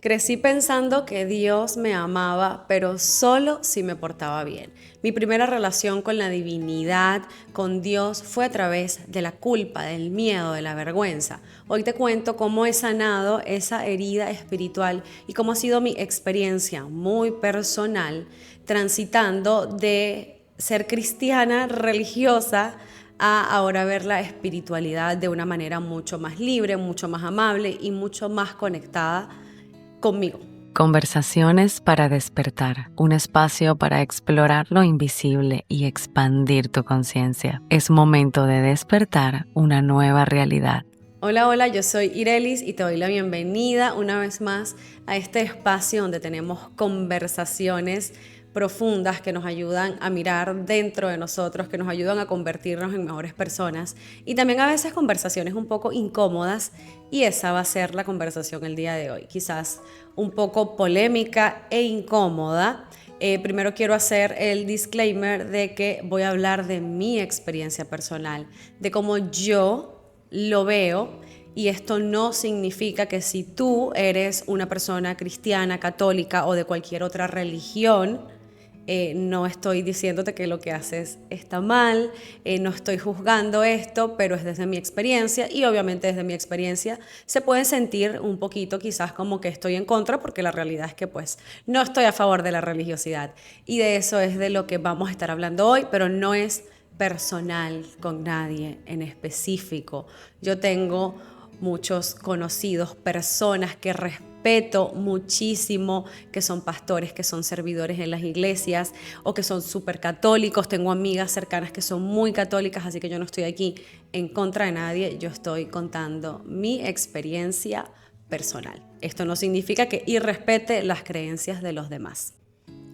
Crecí pensando que Dios me amaba, pero solo si me portaba bien. Mi primera relación con la divinidad, con Dios, fue a través de la culpa, del miedo, de la vergüenza. Hoy te cuento cómo he sanado esa herida espiritual y cómo ha sido mi experiencia muy personal transitando de ser cristiana religiosa a ahora ver la espiritualidad de una manera mucho más libre, mucho más amable y mucho más conectada conmigo. Conversaciones para despertar, un espacio para explorar lo invisible y expandir tu conciencia. Es momento de despertar una nueva realidad. Hola, hola, yo soy Irelis y te doy la bienvenida una vez más a este espacio donde tenemos conversaciones profundas que nos ayudan a mirar dentro de nosotros, que nos ayudan a convertirnos en mejores personas y también a veces conversaciones un poco incómodas, y esa va a ser la conversación el día de hoy, quizás un poco polémica e incómoda. Primero quiero hacer el disclaimer de que voy a hablar de mi experiencia personal, de cómo yo lo veo, y esto no significa que si tú eres una persona cristiana, católica o de cualquier otra religión, no estoy diciéndote que lo que haces está mal, no estoy juzgando esto, pero es desde mi experiencia, y obviamente desde mi experiencia se puede sentir un poquito quizás como que estoy en contra, porque la realidad es que pues no estoy a favor de la religiosidad, y de eso es de lo que vamos a estar hablando hoy, pero no es personal con nadie en específico. Yo tengo muchos conocidos, personas que respeto muchísimo, que son pastores, que son servidores en las iglesias o que son súper católicos. Tengo amigas cercanas que son muy católicas, así que yo no estoy aquí en contra de nadie, yo estoy contando mi experiencia personal. Esto no significa que irrespete las creencias de los demás.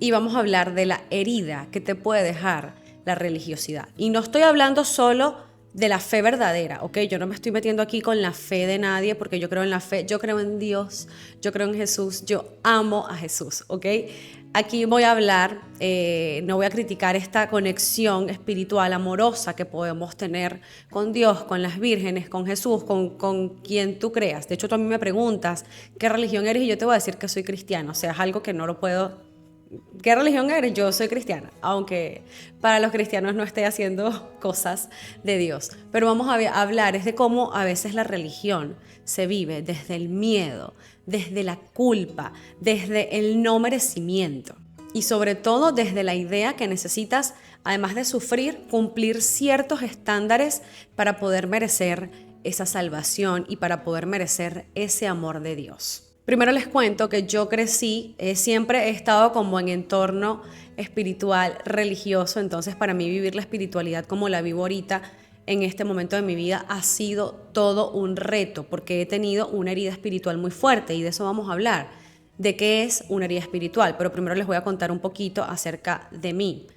Y vamos a hablar de la herida que te puede dejar la religiosidad. Y no estoy hablando solo de la fe verdadera, ¿ok? Yo no me estoy metiendo aquí con la fe de nadie, porque yo creo en la fe, yo creo en Dios, yo creo en Jesús, yo amo a Jesús, ¿ok? Aquí voy a hablar, no voy a criticar esta conexión espiritual amorosa que podemos tener con Dios, con las vírgenes, con Jesús, con quien tú creas. De hecho, tú a mí me preguntas qué religión eres y yo te voy a decir que soy cristiano. O sea, es algo que no lo puedo. ¿Qué religión eres? Yo soy cristiana, aunque para los cristianos no esté haciendo cosas de Dios. Pero vamos a hablar es de cómo a veces la religión se vive desde el miedo, desde la culpa, desde el no merecimiento. Y sobre todo desde la idea que necesitas, además de sufrir, cumplir ciertos estándares para poder merecer esa salvación y para poder merecer ese amor de Dios. Primero les cuento que yo crecí, siempre he estado como en entorno espiritual, religioso, entonces para mí vivir la espiritualidad como la vivo ahorita en este momento de mi vida ha sido todo un reto, porque he tenido una herida espiritual muy fuerte, y de eso vamos a hablar, de qué es una herida espiritual. Pero primero les voy a contar un poquito acerca de mí.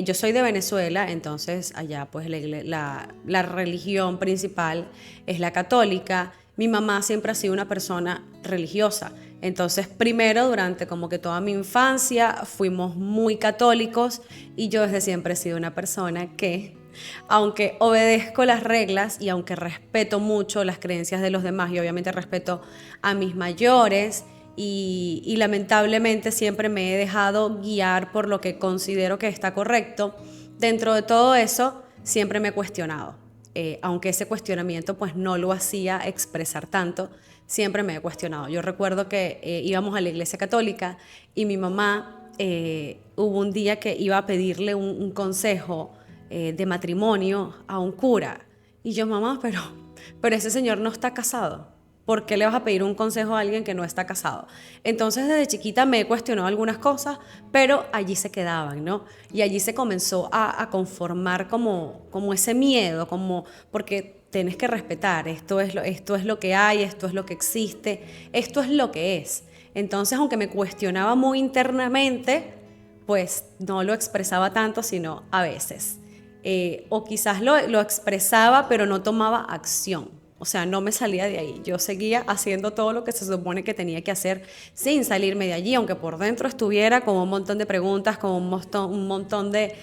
Yo soy de Venezuela, entonces allá pues la religión principal es la católica. Mi mamá siempre ha sido una persona religiosa, entonces primero durante como que toda mi infancia fuimos muy católicos, y yo desde siempre he sido una persona que, aunque obedezco las reglas y aunque respeto mucho las creencias de los demás y obviamente respeto a mis mayores, y lamentablemente siempre me he dejado guiar por lo que considero que está correcto, dentro de todo eso siempre me he cuestionado. Aunque ese cuestionamiento pues no lo hacía expresar tanto, siempre me he cuestionado. Yo recuerdo que íbamos a la iglesia católica y mi mamá, hubo un día que iba a pedirle un consejo de matrimonio a un cura, y yo, mamá, pero ese señor no está casado. ¿Por qué le vas a pedir un consejo a alguien que no está casado? Entonces desde chiquita me he cuestionado algunas cosas, pero allí se quedaban, ¿no? Y allí se comenzó a conformar como ese miedo, como porque tienes que respetar, esto es lo que hay, esto es lo que existe, esto es lo que es. Entonces, aunque me cuestionaba muy internamente, pues no lo expresaba tanto, sino a veces. O quizás lo expresaba, pero no tomaba acción. O sea, no me salía de ahí. Yo seguía haciendo todo lo que se supone que tenía que hacer sin salirme de allí, aunque por dentro estuviera con un montón de preguntas, con un montón de,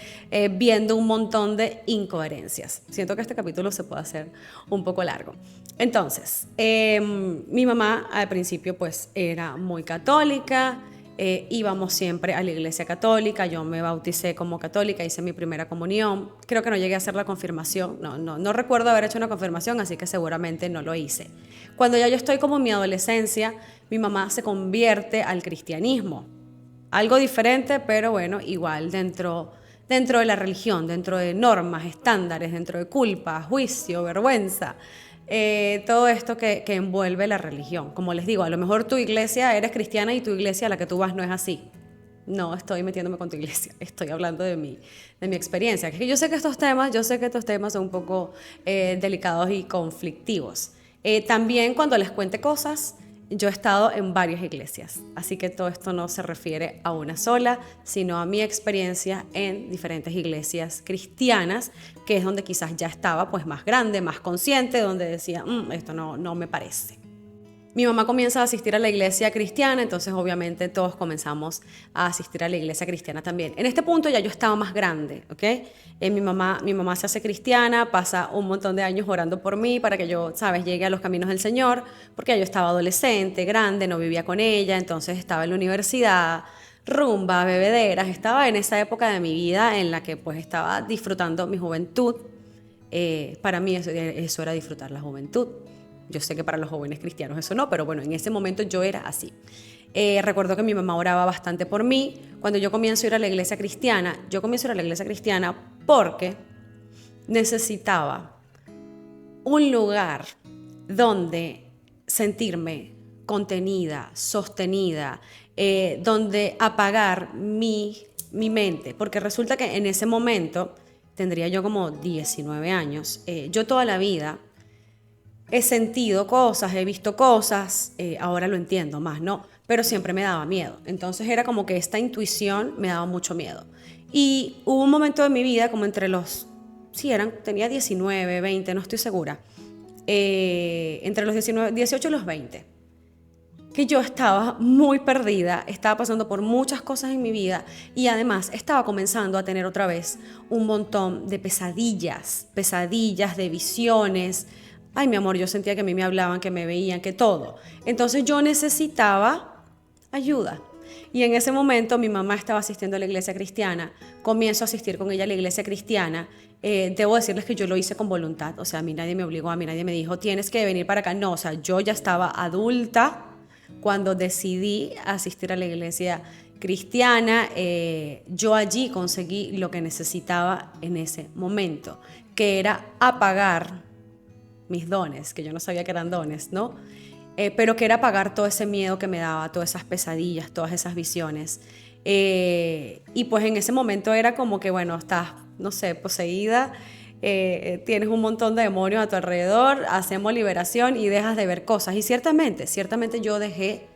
viendo un montón de incoherencias. Siento que este capítulo se puede hacer un poco largo. Entonces, mi mamá al principio pues era muy católica. Íbamos siempre a la iglesia católica, yo me bauticé como católica, hice mi primera comunión, creo que no llegué a hacer la confirmación, no recuerdo haber hecho una confirmación, así que seguramente no lo hice. Cuando ya yo estoy como en mi adolescencia, mi mamá se convierte al cristianismo, algo diferente, pero bueno, igual dentro de la religión, dentro de normas, estándares, dentro de culpa, juicio, vergüenza. Todo esto que envuelve la religión. Como les digo, a lo mejor tu iglesia eres cristiana y tu iglesia a la que tú vas no es así. No estoy metiéndome con tu iglesia, estoy hablando de mi experiencia. Que yo sé que estos temas son un poco delicados y conflictivos. También cuando les cuente cosas, yo he estado en varias iglesias, así que todo esto no se refiere a una sola, sino a mi experiencia en diferentes iglesias cristianas, que es donde quizás ya estaba pues más grande, más consciente, donde decía, esto no me parece. Mi mamá comienza a asistir a la iglesia cristiana, entonces obviamente todos comenzamos a asistir a la iglesia cristiana también. En este punto ya yo estaba más grande, ¿ok? Mi mamá se hace cristiana, pasa un montón de años orando por mí para que yo, ¿sabes?, llegue a los caminos del Señor, porque yo estaba adolescente, grande, no vivía con ella, entonces estaba en la universidad, rumba, bebederas, estaba en esa época de mi vida en la que pues estaba disfrutando mi juventud. Para mí eso era disfrutar la juventud. Yo sé que para los jóvenes cristianos eso no, pero bueno, en ese momento yo era así. Recuerdo que mi mamá oraba bastante por mí. Cuando yo comienzo a ir a la iglesia cristiana, porque necesitaba un lugar donde sentirme contenida, sostenida, donde apagar mi mente, porque resulta que en ese momento, tendría yo como 19 años, yo toda la vida he sentido cosas, he visto cosas, ahora lo entiendo más, ¿no? Pero siempre me daba miedo. Entonces era como que esta intuición me daba mucho miedo. Y hubo un momento de mi vida, como entre los, tenía 19, 20, no estoy segura, entre los 18 y los 20, que yo estaba muy perdida, estaba pasando por muchas cosas en mi vida y además estaba comenzando a tener otra vez un montón de pesadillas de visiones. Ay, mi amor, yo sentía que a mí me hablaban, que me veían, que todo. Entonces yo necesitaba ayuda. Y en ese momento mi mamá estaba asistiendo a la iglesia cristiana. Comienzo a asistir con ella a la iglesia cristiana. Debo decirles que yo lo hice con voluntad. O sea, a mí nadie me obligó, a mí nadie me dijo, tienes que venir para acá. No, o sea, yo ya estaba adulta cuando decidí asistir a la iglesia cristiana. Yo allí conseguí lo que necesitaba en ese momento, que era apagar mis dones, que yo no sabía que eran dones, ¿no? Pero que era apagar todo ese miedo que me daba, todas esas pesadillas, todas esas visiones. Y pues en ese momento era como que, bueno, estás, no sé, poseída, tienes un montón de demonios a tu alrededor, hacemos liberación y dejas de ver cosas. Y ciertamente yo dejé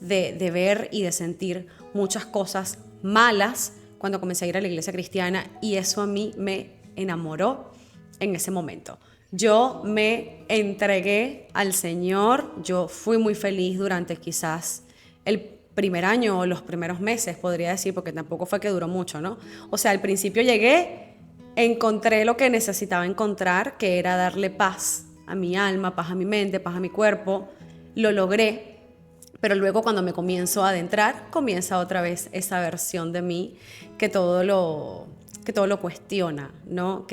de ver y de sentir muchas cosas malas cuando comencé a ir a la iglesia cristiana, y eso a mí me enamoró en ese momento. Yo me entregué al Señor, yo fui muy feliz durante quizás el primer año o los primeros meses, podría decir, porque tampoco fue que duró mucho, ¿no? O sea, al principio llegué, encontré lo que necesitaba encontrar, que era darle paz a mi alma, paz a mi mente, paz a mi cuerpo. Lo logré, pero luego cuando me comienzo a adentrar, comienza otra vez esa versión de mí que todo lo cuestiona, ¿no?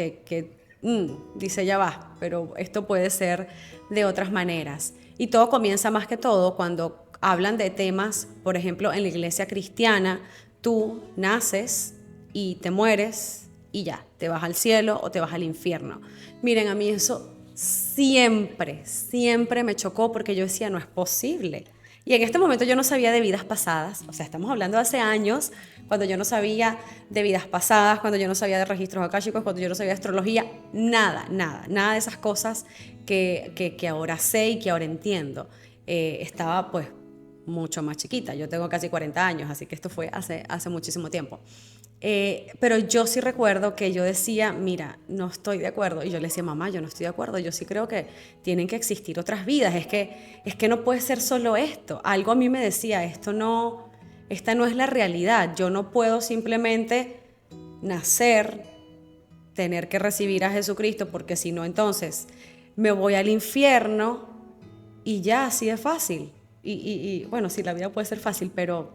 Dice, ya va, pero esto puede ser de otras maneras. Y todo comienza más que todo cuando hablan de temas, por ejemplo, en la iglesia cristiana, tú naces y te mueres y ya, te vas al cielo o te vas al infierno. Miren, a mí eso siempre me chocó, porque yo decía, no es posible. Y en este momento yo no sabía de vidas pasadas, o sea, estamos hablando de hace años, cuando yo no sabía de vidas pasadas, cuando yo no sabía de registros akáshicos, cuando yo no sabía de astrología, nada de esas cosas que ahora sé y que ahora entiendo. Estaba pues mucho más chiquita, yo tengo casi 40 años, así que esto fue hace muchísimo tiempo. Pero yo sí recuerdo que yo decía, mira, no estoy de acuerdo. Y yo le decía, mamá, yo no estoy de acuerdo. Yo sí creo que tienen que existir otras vidas. Es que no puede ser solo esto. Algo a mí me decía, esta no es la realidad. Yo no puedo simplemente nacer, tener que recibir a Jesucristo, porque si no, entonces me voy al infierno y ya, así de fácil. Bueno, sí, la vida puede ser fácil, pero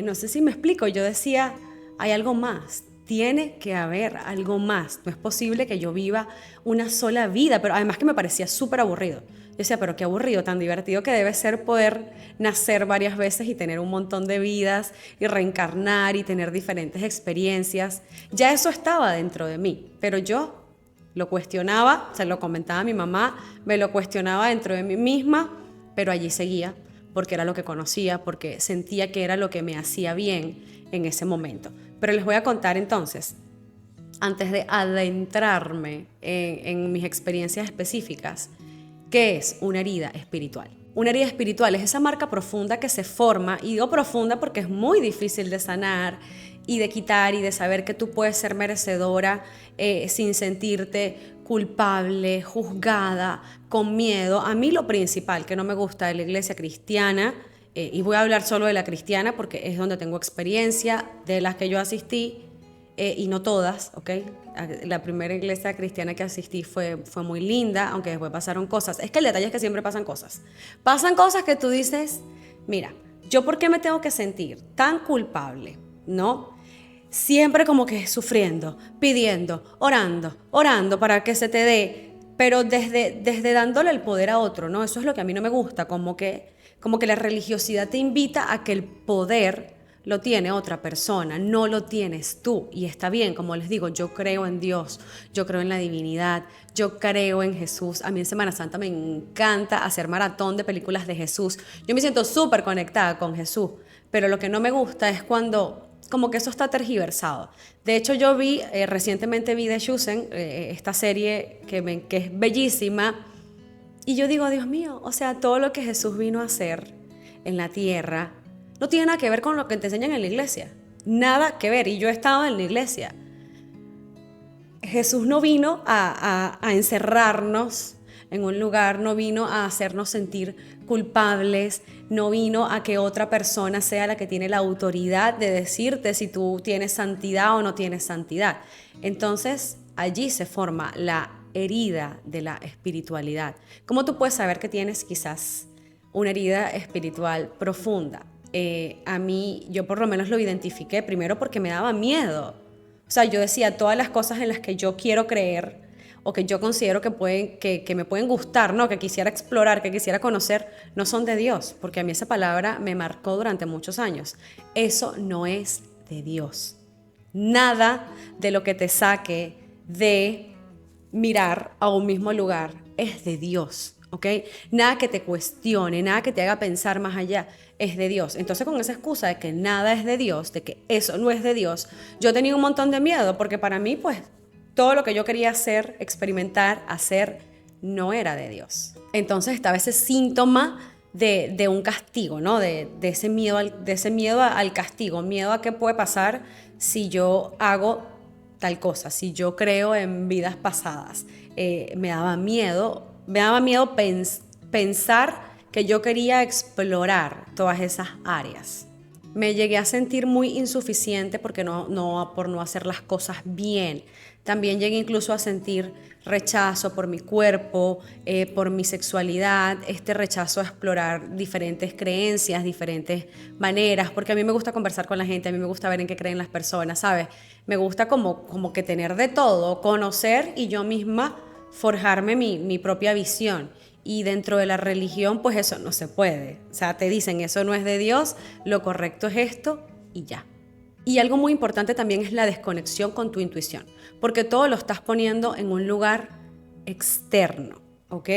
no sé si me explico. Yo decía, hay algo más, tiene que haber algo más. No es posible que yo viva una sola vida, pero además que me parecía súper aburrido. Yo decía, pero qué aburrido, tan divertido que debe ser poder nacer varias veces y tener un montón de vidas y reencarnar y tener diferentes experiencias. Ya eso estaba dentro de mí, pero yo lo cuestionaba, se lo comentaba a mi mamá, me lo cuestionaba dentro de mí misma, pero allí seguía porque era lo que conocía, porque sentía que era lo que me hacía bien en ese momento. Pero les voy a contar entonces, antes de adentrarme en mis experiencias específicas, ¿qué es una herida espiritual? Una herida espiritual es esa marca profunda que se forma, y digo profunda porque es muy difícil de sanar y de quitar y de saber que tú puedes ser merecedora sin sentirte culpable, juzgada, con miedo. A mí lo principal que no me gusta de la iglesia cristiana, y voy a hablar solo de la cristiana porque es donde tengo experiencia, de las que yo asistí, y no todas, ¿ok? La primera iglesia cristiana que asistí fue muy linda, aunque después pasaron cosas. Es que el detalle es que siempre pasan cosas. Pasan cosas que tú dices, mira, ¿yo por qué me tengo que sentir tan culpable? ¿No? Siempre como que sufriendo, pidiendo, orando para que se te dé, pero desde dándole el poder a otro, ¿no? Eso es lo que a mí no me gusta, como que la religiosidad te invita a que el poder lo tiene otra persona, no lo tienes tú. Y está bien, como les digo, yo creo en Dios, yo creo en la divinidad, yo creo en Jesús. A mí en Semana Santa me encanta hacer maratón de películas de Jesús. Yo me siento súper conectada con Jesús, pero lo que no me gusta es cuando como que eso está tergiversado. De hecho, yo recientemente vi The Chosen, esta serie que es bellísima, y yo digo, Dios mío, o sea, todo lo que Jesús vino a hacer en la tierra no tiene nada que ver con lo que te enseñan en la iglesia. Nada que ver. Y yo he estado en la iglesia. Jesús no vino a encerrarnos en un lugar, no vino a hacernos sentir culpables, no vino a que otra persona sea la que tiene la autoridad de decirte si tú tienes santidad o no tienes santidad. Entonces, allí se forma la herida de la espiritualidad. ¿Cómo tú puedes saber que tienes quizás una herida espiritual profunda? A mí, yo por lo menos lo identifiqué primero porque me daba miedo. O sea, yo decía, todas las cosas en las que yo quiero creer o que yo considero que me pueden gustar, ¿no? Que quisiera explorar, que quisiera conocer, no son de Dios, porque a mí esa palabra me marcó durante muchos años. Eso no es de Dios. Nada de lo que te saque de mirar a un mismo lugar es de Dios. ¿Ok? Nada que te cuestione, nada que te haga pensar más allá, es de Dios. Entonces, con esa excusa de que nada es de Dios, de que eso no es de Dios, yo tenía un montón de miedo, porque para mí, pues, todo lo que yo quería hacer, experimentar, hacer, no era de Dios. Entonces estaba ese síntoma de un castigo, ¿no? De ese miedo al castigo, miedo a qué puede pasar si yo hago tal cosa, si yo creo en vidas pasadas. Me daba miedo pensar que yo quería explorar todas esas áreas. Me llegué a sentir muy insuficiente porque por no hacer las cosas bien. También llegué incluso a sentir rechazo por mi cuerpo, por mi sexualidad, este rechazo a explorar diferentes creencias, diferentes maneras, porque a mí me gusta conversar con la gente, a mí me gusta ver en qué creen las personas, ¿sabes? Me gusta como que tener de todo, conocer y yo misma forjarme mi propia visión. Y dentro de la religión, pues eso no se puede. O sea, te dicen, eso no es de Dios, lo correcto es esto y ya. Y algo muy importante también es la desconexión con tu intuición, porque todo lo estás poniendo en un lugar externo, ¿ok?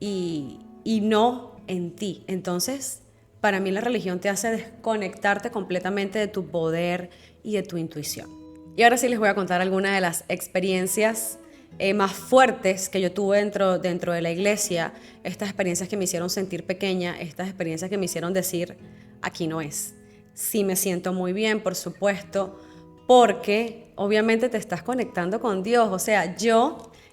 Y no en ti. Entonces, para mí la religión te hace desconectarte completamente de tu poder y de tu intuición. Y ahora sí les voy a contar algunas de las experiencias más fuertes que yo tuve dentro de la iglesia, estas experiencias que me hicieron sentir pequeña, estas experiencias que me hicieron decir, aquí no es. Sí me siento muy bien, por supuesto, porque obviamente te estás conectando con Dios. O sea,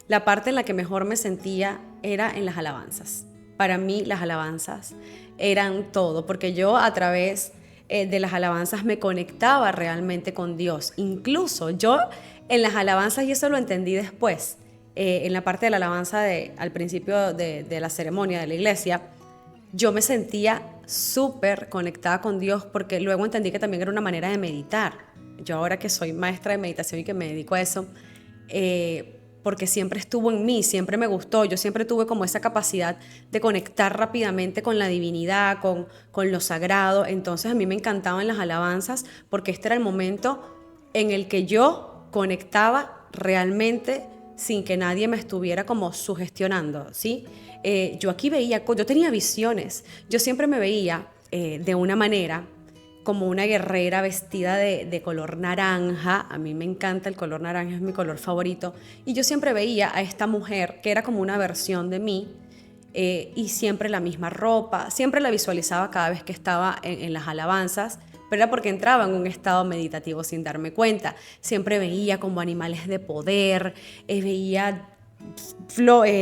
la parte en la que mejor me sentía era en las alabanzas. Para mí las alabanzas eran todo, porque yo a través de las alabanzas me conectaba realmente con Dios. Incluso yo en las alabanzas, y eso lo entendí después, en la parte de la alabanza al principio de la ceremonia de la iglesia, yo me sentía súper conectada con Dios, porque luego entendí que también era una manera de meditar. Yo ahora que soy maestra de meditación y que me dedico a eso, porque siempre estuvo en mí, siempre me gustó, yo siempre tuve como esa capacidad de conectar rápidamente con la divinidad, con lo sagrado. Entonces a mí me encantaban las alabanzas, porque este era el momento en el que yo conectaba realmente sin que nadie me estuviera como sugestionando, ¿sí? Yo aquí veía, yo tenía visiones, yo siempre me veía de una manera como una guerrera vestida de color naranja. A mí me encanta el color naranja, es mi color favorito, y yo siempre veía a esta mujer que era como una versión de mí, y siempre la misma ropa, siempre la visualizaba cada vez que estaba en las alabanzas, pero era porque entraba en un estado meditativo sin darme cuenta. Siempre veía como animales de poder, veía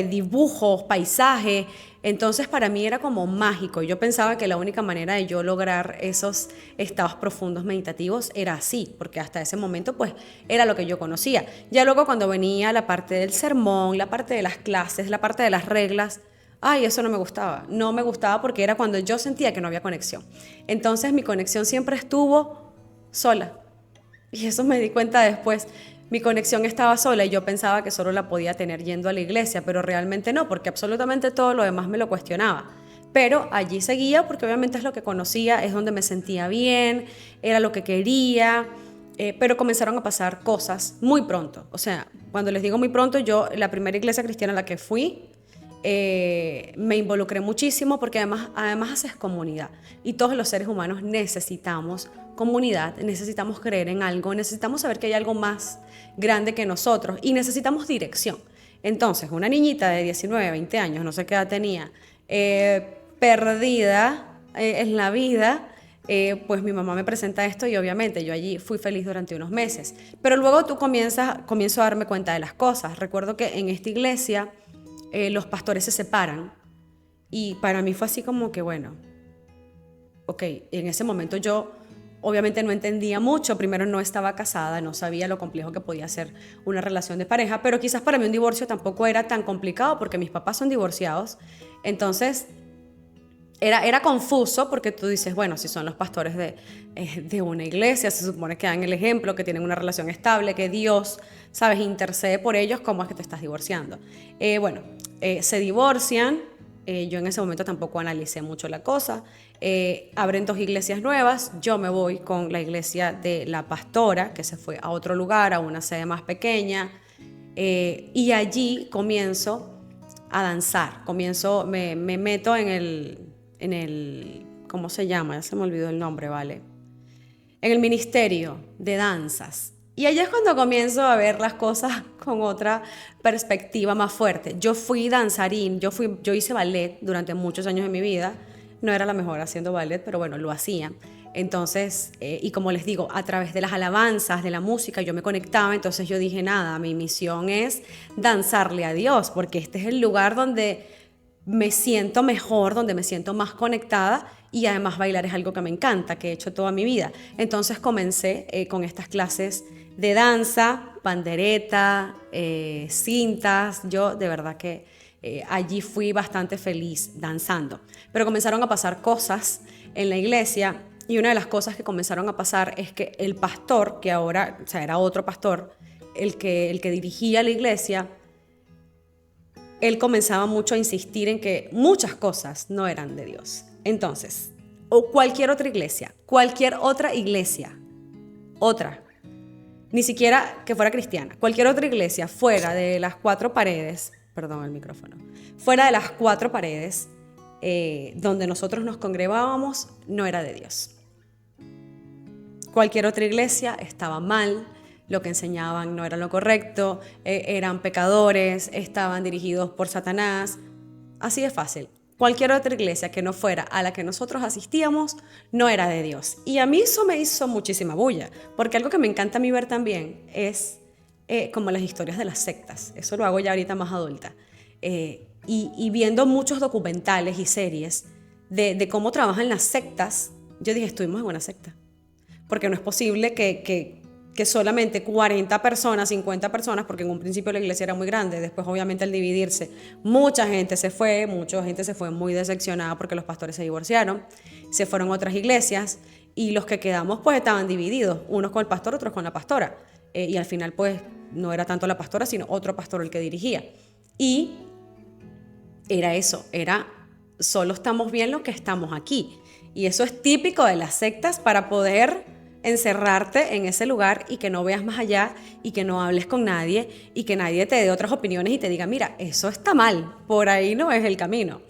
dibujos, paisajes. Entonces para mí era como mágico. Yo pensaba que la única manera de yo lograr esos estados profundos meditativos era así, porque hasta ese momento pues era lo que yo conocía. Ya luego cuando venía la parte del sermón, la parte de las clases, la parte de las reglas, ay, eso no me gustaba. No me gustaba porque era cuando yo sentía que no había conexión. Entonces mi conexión siempre estuvo sola. Y eso me di cuenta después. Mi conexión estaba sola y yo pensaba que solo la podía tener yendo a la iglesia, pero realmente no, porque absolutamente todo lo demás me lo cuestionaba. Pero allí seguía porque obviamente es lo que conocía, es donde me sentía bien, era lo que quería, pero comenzaron a pasar cosas muy pronto. O sea, cuando les digo muy pronto, yo, la primera iglesia cristiana a la que fui, me involucré muchísimo, porque además haces comunidad, y todos los seres humanos necesitamos comunidad, necesitamos creer en algo, necesitamos saber que hay algo más grande que nosotros y necesitamos dirección. Entonces una niñita de 19, 20 años, no sé qué edad tenía, perdida en la vida, pues mi mamá me presenta esto y obviamente yo allí fui feliz durante unos meses, pero luego comienzo a darme cuenta de las cosas. Recuerdo que en esta iglesia los pastores se separan, y para mí fue así como que bueno, ok, en ese momento yo obviamente no entendía mucho. Primero, no estaba casada, no sabía lo complejo que podía ser una relación de pareja, pero quizás para mí un divorcio tampoco era tan complicado porque mis papás son divorciados. Entonces era confuso, porque tú dices, bueno, si son los pastores de una iglesia, se supone que dan el ejemplo, que tienen una relación estable, que Dios, sabes, intercede por ellos, ¿cómo es que te estás divorciando? Se divorcian. Yo en ese momento tampoco analicé mucho la cosa. Abren 2 iglesias nuevas. Yo me voy con la iglesia de la pastora, que se fue a otro lugar, a una sede más pequeña, y allí comienzo a danzar. Me meto en el, ¿cómo se llama? Ya se me olvidó el nombre, ¿vale? En el ministerio de danzas. Y allá es cuando comienzo a ver las cosas con otra perspectiva más fuerte. Yo fui danzarín, yo hice ballet durante muchos años de mi vida. No era la mejor haciendo ballet, pero bueno, lo hacía. Entonces, y como les digo, a través de las alabanzas, de la música, yo me conectaba. Entonces yo dije, nada, mi misión es danzarle a Dios, porque este es el lugar donde me siento mejor, donde me siento más conectada, y además bailar es algo que me encanta, que he hecho toda mi vida. Entonces comencé con estas clases de danza, pandereta, cintas. Yo de verdad que allí fui bastante feliz danzando. Pero comenzaron a pasar cosas en la iglesia, y una de las cosas que comenzaron a pasar es que el pastor, que ahora, o sea, era otro pastor, el que dirigía la iglesia, él comenzaba mucho a insistir en que muchas cosas no eran de Dios. Entonces, o cualquier otra iglesia, otra, ni siquiera que fuera cristiana, cualquier otra iglesia fuera de las 4 paredes, perdón, el micrófono, fuera de las 4 paredes donde nosotros nos congregábamos, no era de Dios. Cualquier otra iglesia estaba mal, lo que enseñaban no era lo correcto, eran pecadores, estaban dirigidos por Satanás. Así de fácil. cualquier otra iglesia que no fuera a la que nosotros asistíamos no era de Dios. Y a mí eso me hizo muchísima bulla, porque algo que me encanta a mí ver también es como las historias de las sectas. Eso lo hago ya ahorita más adulta. Y viendo muchos documentales y series de cómo trabajan las sectas, yo dije, estuvimos en una secta. Porque no es posible que solamente 40 personas, 50 personas, porque en un principio la iglesia era muy grande, después obviamente al dividirse, mucha gente se fue muy decepcionada porque los pastores se divorciaron, se fueron a otras iglesias y los que quedamos pues estaban divididos, unos con el pastor, otros con la pastora. Y al final pues no era tanto la pastora, sino otro pastor el que dirigía. Y era eso, era solo estamos bien los que estamos aquí. Y eso es típico de las sectas para poder encerrarte en ese lugar y que no veas más allá y que no hables con nadie y que nadie te dé otras opiniones y te diga, mira, eso está mal, por ahí no es el camino.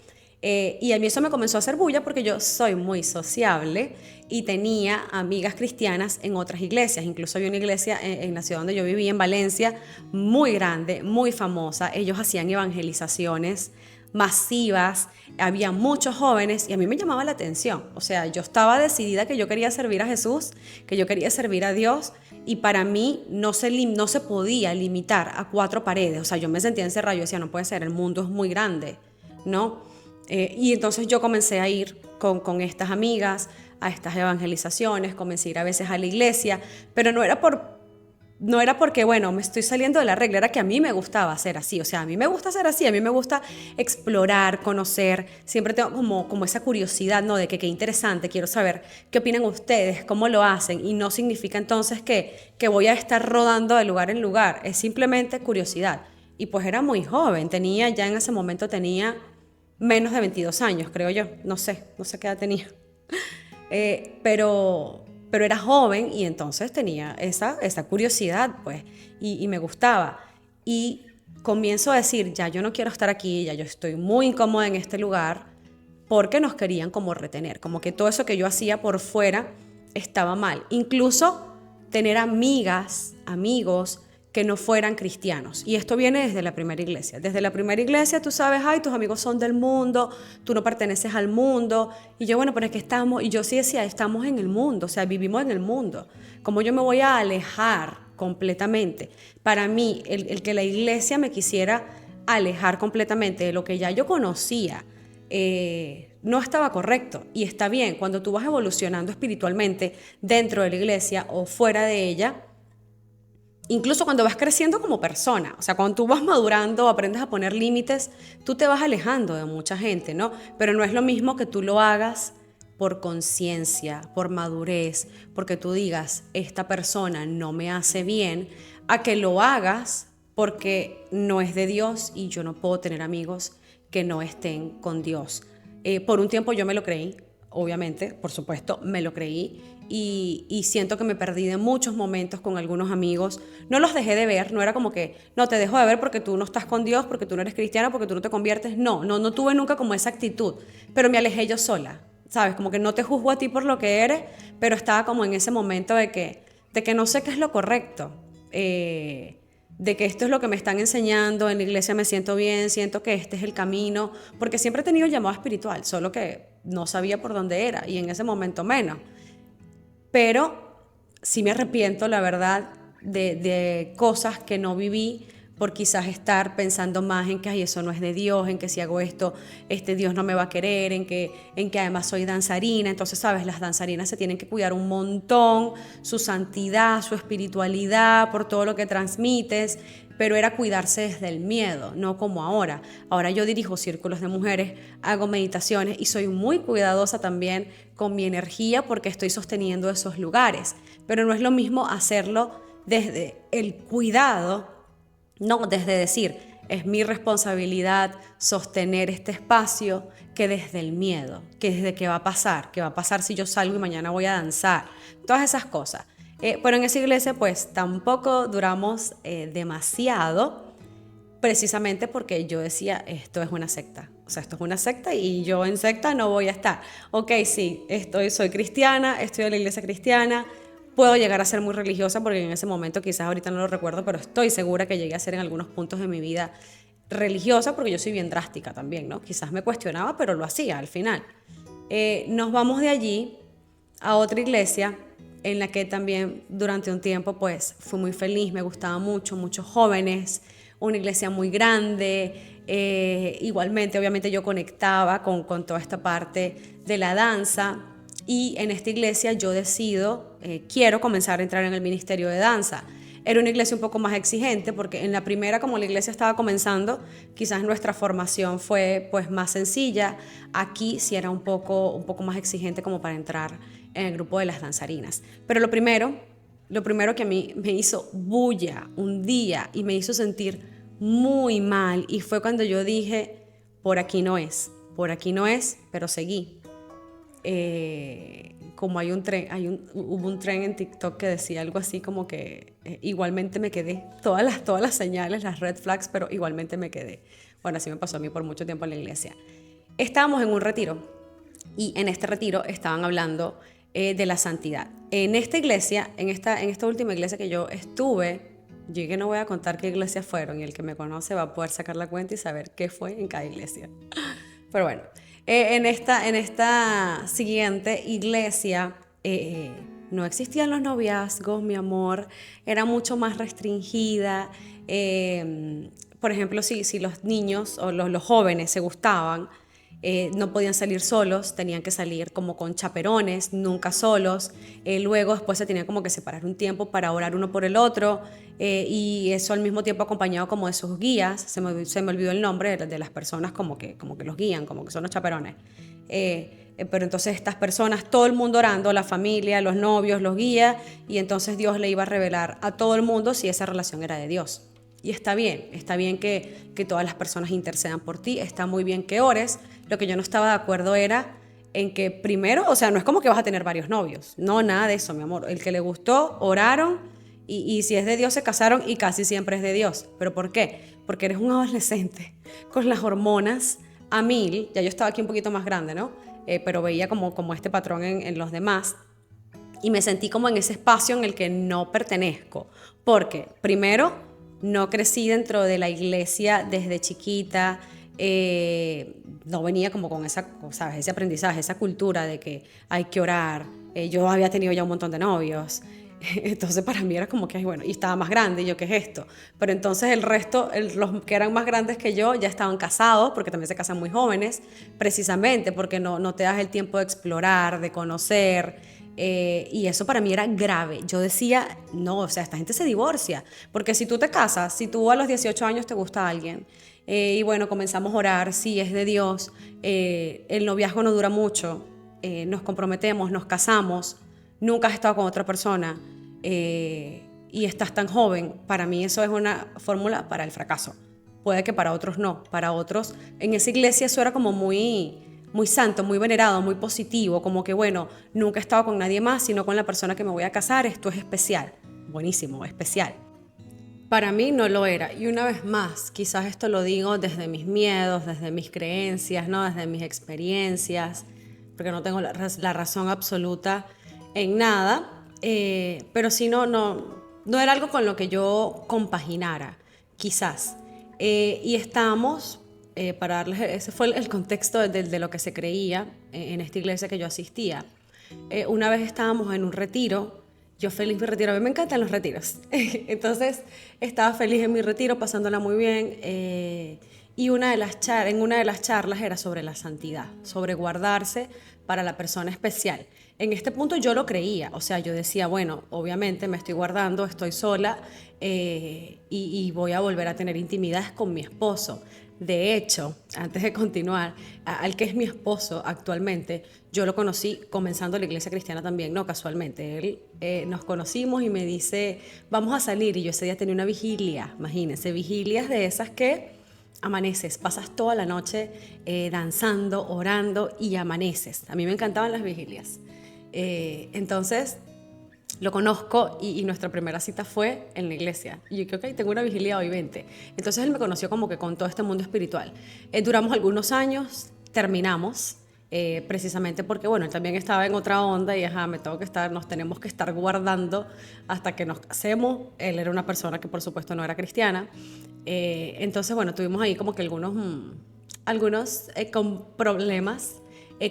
Y a mí eso me comenzó a hacer bulla porque yo soy muy sociable y tenía amigas cristianas en otras iglesias. Incluso había una iglesia en la ciudad donde yo vivía, en Valencia, muy grande, muy famosa. Ellos hacían evangelizaciones masivas, había muchos jóvenes y a mí me llamaba la atención. O sea, yo estaba decidida que yo quería servir a Jesús, que yo quería servir a Dios y para mí no se podía limitar a 4 paredes. O sea, yo me sentía encerrada, yo decía, no puede ser, el mundo es muy grande, ¿no? Y entonces yo comencé a ir con estas amigas a estas evangelizaciones, comencé a ir a veces a la iglesia, pero no era porque, bueno, me estoy saliendo de la regla, era que a mí me gustaba ser así, o sea, a mí me gusta ser así, a mí me gusta explorar, conocer, siempre tengo como esa curiosidad, ¿no? De que qué interesante, quiero saber qué opinan ustedes, cómo lo hacen, y no significa entonces que voy a estar rodando de lugar en lugar, es simplemente curiosidad. Y pues era muy joven, ya en ese momento tenía menos de 22 años, creo yo, no sé qué edad tenía. Pero era joven y entonces tenía esa curiosidad, pues, y me gustaba. Y comienzo a decir, ya yo no quiero estar aquí, ya yo estoy muy incómoda en este lugar, porque nos querían como retener, como que todo eso que yo hacía por fuera estaba mal. Incluso tener amigas, amigos que no fueran cristianos. Y esto viene desde la primera iglesia. Desde la primera iglesia tú sabes, ay, tus amigos son del mundo, tú no perteneces al mundo. Y yo, bueno, pero es que estamos, y yo sí decía, estamos en el mundo, o sea, vivimos en el mundo. ¿Cómo yo me voy a alejar completamente? Para mí, el que la iglesia me quisiera alejar completamente de lo que ya yo conocía, no estaba correcto. Y está bien, cuando tú vas evolucionando espiritualmente dentro de la iglesia o fuera de ella, incluso cuando vas creciendo como persona, o sea, cuando tú vas madurando, aprendes a poner límites, tú te vas alejando de mucha gente, ¿no? Pero no es lo mismo que tú lo hagas por conciencia, por madurez, porque tú digas, esta persona no me hace bien, a que lo hagas porque no es de Dios y yo no puedo tener amigos que no estén con Dios. Por un tiempo yo me lo creí, obviamente, por supuesto, me lo creí. Y siento que me perdí de muchos momentos con algunos amigos. No los dejé de ver, no era como que, no, te dejo de ver porque tú no estás con Dios, porque tú no eres cristiana, porque tú no te conviertes. No tuve nunca como esa actitud, pero me alejé yo sola, ¿sabes? Como que no te juzgo a ti por lo que eres, pero estaba como en ese momento de que no sé qué es lo correcto, de que esto es lo que me están enseñando, en la iglesia me siento bien, siento que este es el camino, porque siempre he tenido llamado espiritual, solo que no sabía por dónde era y en ese momento menos. Pero sí me arrepiento, la verdad, de cosas que no viví por quizás estar pensando más en que ay, eso no es de Dios, en que si hago esto, Dios no me va a querer, en que además soy danzarina. Entonces, sabes, las danzarinas se tienen que cuidar un montón, su santidad, su espiritualidad, por todo lo que transmites, pero era cuidarse desde el miedo, no como ahora. Ahora yo dirijo círculos de mujeres, hago meditaciones y soy muy cuidadosa también con mi energía porque estoy sosteniendo esos lugares. Pero no es lo mismo hacerlo desde el cuidado, no desde decir, es mi responsabilidad sostener este espacio, que desde el miedo, que desde qué va a pasar si yo salgo y mañana voy a danzar, todas esas cosas. Pero en esa iglesia pues tampoco duramos demasiado, precisamente porque yo decía, esto es una secta. O sea, esto es una secta y yo en secta no voy a estar. Ok, sí, soy cristiana, estoy en la iglesia cristiana, puedo llegar a ser muy religiosa porque en ese momento, quizás ahorita no lo recuerdo, pero estoy segura que llegué a ser en algunos puntos de mi vida religiosa, porque yo soy bien drástica también, ¿no? Quizás me cuestionaba, pero lo hacía al final. Nos vamos de allí a otra iglesia en la que también durante un tiempo pues fui muy feliz, me gustaba mucho, muchos jóvenes, una iglesia muy grande, igualmente obviamente yo conectaba con toda esta parte de la danza y en esta iglesia yo decido, quiero comenzar a entrar en el ministerio de danza. Era una iglesia un poco más exigente porque en la primera, como la iglesia estaba comenzando, quizás nuestra formación fue pues más sencilla. Aquí sí era un poco más exigente como para entrar en el grupo de las danzarinas. Pero lo primero que a mí me hizo bulla un día y me hizo sentir muy mal y fue cuando yo dije, por aquí no es, pero seguí. Como hay un tren, hubo un tren en TikTok que decía algo así como que igualmente me quedé, todas las señales, las red flags, pero igualmente me quedé. Bueno, así me pasó a mí por mucho tiempo en la iglesia. Estábamos en un retiro y en este retiro estaban hablando de la santidad. En esta iglesia, en esta última iglesia que yo estuve, yo que no voy a contar qué iglesias fueron y el que me conoce va a poder sacar la cuenta y saber qué fue en cada iglesia. Pero bueno, en esta siguiente iglesia no existían los noviazgos, mi amor, era mucho más restringida. Por ejemplo, si los niños o los jóvenes se gustaban, no podían salir solos, tenían que salir como con chaperones, nunca solos. Luego después se tenían como que separar un tiempo para orar uno por el otro y eso al mismo tiempo acompañado como de sus guías. Se me olvidó el nombre de las personas como que los guían, como que son los chaperones. Pero entonces estas personas, todo el mundo orando, la familia, los novios, los guías, y entonces Dios le iba a revelar a todo el mundo si esa relación era de Dios. Y está bien que todas las personas intercedan por ti, está muy bien que ores. Lo que yo no estaba de acuerdo era en que primero, o sea, no es como que vas a tener varios novios, no, nada de eso, mi amor. El que le gustó, oraron, y si es de Dios se casaron y casi siempre es de Dios. ¿Pero por qué? Porque eres un adolescente con las hormonas a mil, ya yo estaba aquí un poquito más grande, ¿no? Pero veía como este patrón en los demás. Y me sentí como en ese espacio en el que no pertenezco. Porque, primero, no crecí dentro de la iglesia desde chiquita, no venía como con esa, ¿sabes? Ese aprendizaje, esa cultura de que hay que orar. Yo había tenido ya un montón de novios. Entonces para mí era como que, ay, bueno, y estaba más grande, y yo, ¿qué es esto? Pero entonces el resto, los que eran más grandes que yo, ya estaban casados, porque también se casan muy jóvenes, precisamente porque no te das el tiempo de explorar, de conocer, y eso para mí era grave. Yo decía, no, o sea, esta gente se divorcia, porque si tú te casas, si tú a los 18 años te gusta alguien, y bueno, comenzamos a orar, sí, es de Dios, el noviazgo no dura mucho, nos comprometemos, nos casamos, nunca has estado con otra persona y estás tan joven, para mí eso es una fórmula para el fracaso. Puede que para otros no, para otros en esa iglesia eso era como muy santo, muy venerado, muy positivo, como que bueno, nunca he estado con nadie más, sino con la persona que me voy a casar, esto es especial, buenísimo, especial. Para mí no lo era, y una vez más, quizás esto lo digo desde mis miedos, desde mis creencias, ¿no? Desde mis experiencias, porque no tengo la razón absoluta en nada, pero sí no era algo con lo que yo compaginara, quizás. Y estábamos, para darles, ese fue el contexto de lo que se creía en esta iglesia que yo asistía. Una vez estábamos en un retiro, yo feliz mi retiro, a mí me encantan los retiros, entonces estaba feliz en mi retiro, pasándola muy bien, y en una de las charlas era sobre la santidad, sobre guardarse para la persona especial. En este punto yo lo creía, o sea, yo decía, bueno, obviamente me estoy guardando, estoy sola y voy a volver a tener intimidades con mi esposo. De hecho, antes de continuar, al que es mi esposo actualmente, yo lo conocí comenzando la iglesia cristiana también, no casualmente. Él nos conocimos y me dice, vamos a salir, y yo ese día tenía una vigilia, imagínense, vigilias de esas que amaneces, pasas toda la noche danzando, orando y amaneces. A mí me encantaban las vigilias. Entonces lo conozco y nuestra primera cita fue en la iglesia. Y yo creo que ok, tengo una vigilia hoy, vente. Entonces él me conoció como que con todo este mundo espiritual. Duramos algunos años, terminamos, precisamente porque, bueno, él también estaba en otra onda y nos tenemos que estar guardando hasta que nos casemos. Él era una persona que por supuesto no era cristiana. Entonces, bueno, tuvimos ahí como que algunos con problemas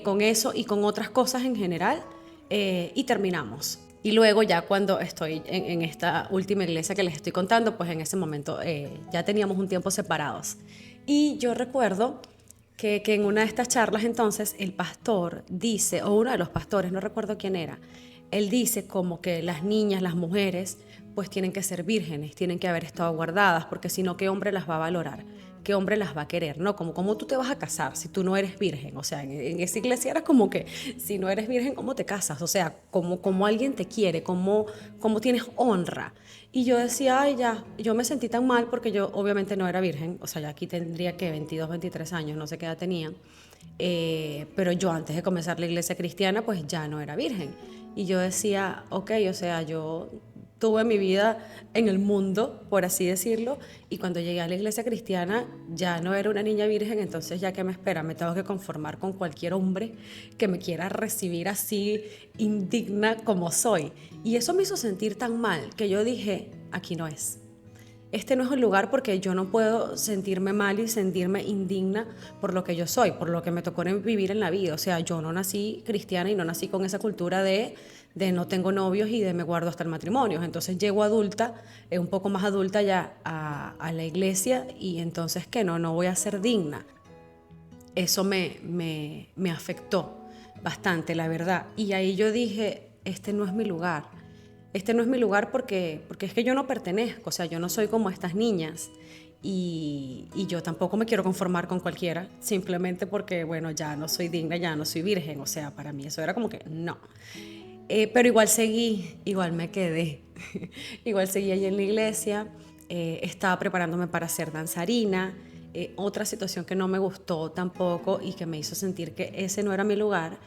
con eso y con otras cosas en general, y terminamos. Y luego ya cuando estoy en esta última iglesia que les estoy contando, pues en ese momento ya teníamos un tiempo separados. Y yo recuerdo que en una de estas charlas entonces el pastor dice, o uno de los pastores, no recuerdo quién era, él dice como que las niñas, las mujeres, pues tienen que ser vírgenes, tienen que haber estado guardadas, porque si no, ¿qué hombre las va a valorar? ¿Qué hombre las va a querer? ¿No? Como cómo tú te vas a casar si tú no eres virgen. O sea, en esa iglesia era como que si no eres virgen, ¿cómo te casas? O sea, como alguien te quiere, cómo tienes honra. Y yo decía, ay, ya, yo me sentí tan mal porque yo obviamente no era virgen. O sea, ya aquí tendría que 22, 23 años, no sé qué edad tenía. Pero yo antes de comenzar la iglesia cristiana, pues ya no era virgen. Y yo decía, ok, o sea, yo tuve mi vida en el mundo, por así decirlo, y cuando llegué a la iglesia cristiana ya no era una niña virgen, entonces ya que me espera, me tengo que conformar con cualquier hombre que me quiera recibir así indigna como soy. Y eso me hizo sentir tan mal que yo dije, aquí no es. Este no es un lugar porque yo no puedo sentirme mal y sentirme indigna por lo que yo soy, por lo que me tocó vivir en la vida. O sea, yo no nací cristiana y no nací con esa cultura de no tengo novios y de me guardo hasta el matrimonio. Entonces llego adulta, un poco más adulta ya a la iglesia y entonces que no voy a ser digna. Eso me afectó bastante, la verdad. Y ahí yo dije, este no es mi lugar. Este no es mi lugar porque es que yo no pertenezco, o sea, yo no soy como estas niñas y yo tampoco me quiero conformar con cualquiera, simplemente porque, bueno, ya no soy digna, ya no soy virgen, o sea, para mí eso era como que no. Pero igual seguí, igual me quedé, igual seguí allí en la iglesia, estaba preparándome para ser danzarina. Otra situación que no me gustó tampoco y que me hizo sentir que ese no era mi lugar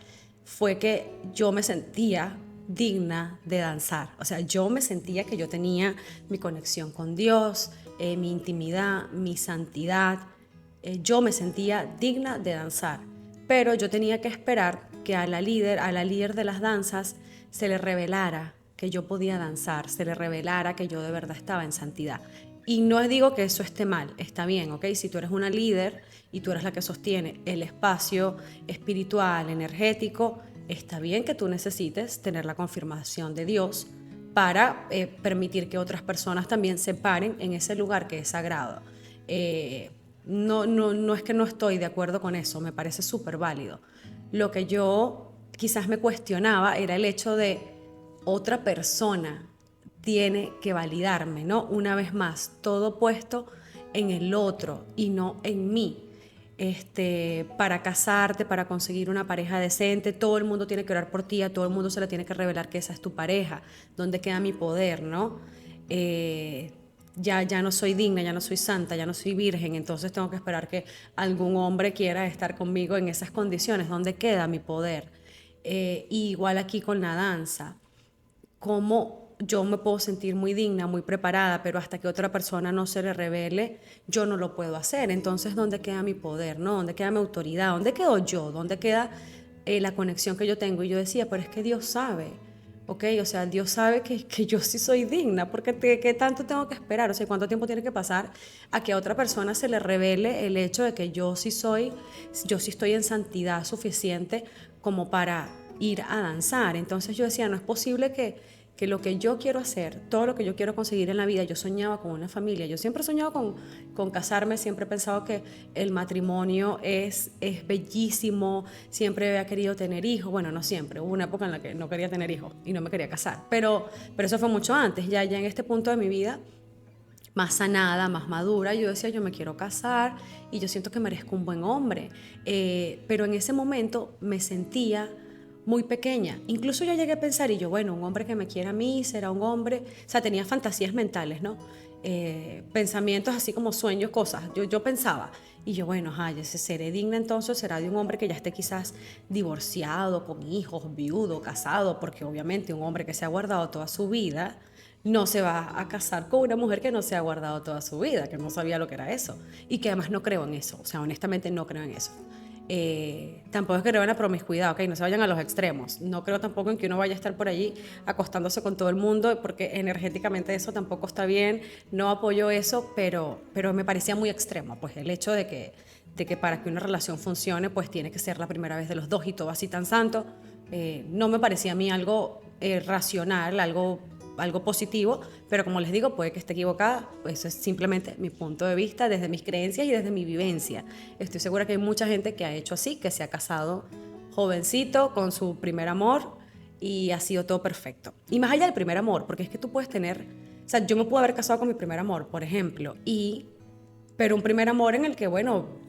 fue que yo me sentía digna de danzar. O sea, yo me sentía que yo tenía mi conexión con Dios, mi intimidad, mi santidad. Yo me sentía digna de danzar, pero yo tenía que esperar que a la líder de las danzas, se le revelara que yo podía danzar, se le revelara que yo de verdad estaba en santidad. Y no digo que eso esté mal, está bien, ¿ok? Si tú eres una líder y tú eres la que sostiene el espacio espiritual, energético, está bien que tú necesites tener la confirmación de Dios para permitir que otras personas también se paren en ese lugar que es sagrado. No es que no estoy de acuerdo con eso, me parece súper válido. Lo que yo quizás me cuestionaba era el hecho de otra persona tiene que validarme, ¿no? Una vez más, todo puesto en el otro y no en mí. Para casarte, para conseguir una pareja decente, todo el mundo tiene que orar por ti, a todo el mundo se le tiene que revelar que esa es tu pareja. ¿Dónde queda mi poder, no? Ya no soy digna, ya no soy santa, ya no soy virgen, entonces tengo que esperar que algún hombre quiera estar conmigo en esas condiciones. ¿Dónde queda mi poder? Igual aquí con la danza, cómo yo me puedo sentir muy digna, muy preparada, pero hasta que otra persona no se le revele, yo no lo puedo hacer. Entonces, ¿dónde queda mi poder? ¿No? ¿Dónde queda mi autoridad? ¿Dónde quedo yo? ¿Dónde queda la conexión que yo tengo? Y yo decía, pero es que Dios sabe. ¿Ok? O sea, Dios sabe que yo sí soy digna, porque ¿qué tanto tengo que esperar? O sea, ¿cuánto tiempo tiene que pasar a que a otra persona se le revele el hecho de que yo sí estoy en santidad suficiente como para ir a danzar? Entonces yo decía, no es posible que lo que yo quiero hacer, todo lo que yo quiero conseguir en la vida, yo soñaba con una familia, yo siempre he soñado con casarme, siempre he pensado que el matrimonio es bellísimo, siempre había querido tener hijos, bueno, no siempre, hubo una época en la que no quería tener hijos y no me quería casar, pero eso fue mucho antes, ya en este punto de mi vida, más sanada, más madura, yo decía, yo me quiero casar y yo siento que merezco un buen hombre, pero en ese momento me sentía muy pequeña. Incluso yo llegué a pensar, y yo, bueno, un hombre que me quiera a mí será un hombre, o sea, tenía fantasías mentales, ¿no? Pensamientos así como sueños, cosas. Yo pensaba, y yo, bueno, yo seré digna entonces, será de un hombre que ya esté quizás divorciado, con hijos, viudo, casado, porque obviamente un hombre que se ha guardado toda su vida no se va a casar con una mujer que no se ha guardado toda su vida, que no sabía lo que era eso, y que además no creo en eso, o sea, honestamente no creo en eso. Tampoco creo en la promiscuidad, ¿ok? No se vayan a los extremos. No creo tampoco en que uno vaya a estar por allí acostándose con todo el mundo, porque energéticamente eso tampoco está bien. No apoyo eso, pero me parecía muy extremo, pues el hecho de que para que una relación funcione, pues tiene que ser la primera vez de los dos y todo así tan santo. No me parecía a mí algo racional, algo positivo, pero como les digo, puede que esté equivocada, pues eso es simplemente mi punto de vista desde mis creencias y desde mi vivencia. Estoy segura que hay mucha gente que ha hecho así, que se ha casado jovencito con su primer amor y ha sido todo perfecto. Y más allá del primer amor, porque es que tú puedes tener, o sea, yo me pude haber casado con mi primer amor, por ejemplo, pero un primer amor en el que, bueno,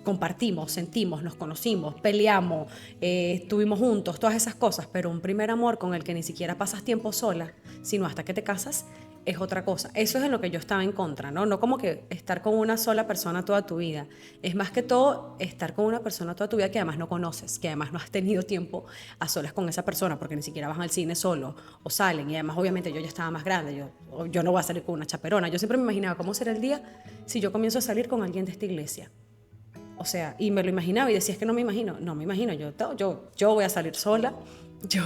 compartimos, sentimos, nos conocimos, peleamos, estuvimos juntos, todas esas cosas, pero un primer amor con el que ni siquiera pasas tiempo sola, sino hasta que te casas, es otra cosa. Eso es en lo que yo estaba en contra, ¿no? No como que estar con una sola persona toda tu vida. Es más que todo estar con una persona toda tu vida que además no conoces, que además no has tenido tiempo a solas con esa persona, porque ni siquiera van al cine solo o salen. Y además, obviamente, yo ya estaba más grande, yo no voy a salir con una chaperona. Yo siempre me imaginaba cómo será el día si yo comienzo a salir con alguien de esta iglesia. O sea, y me lo imaginaba y decía, es que no me imagino, yo voy a salir sola, yo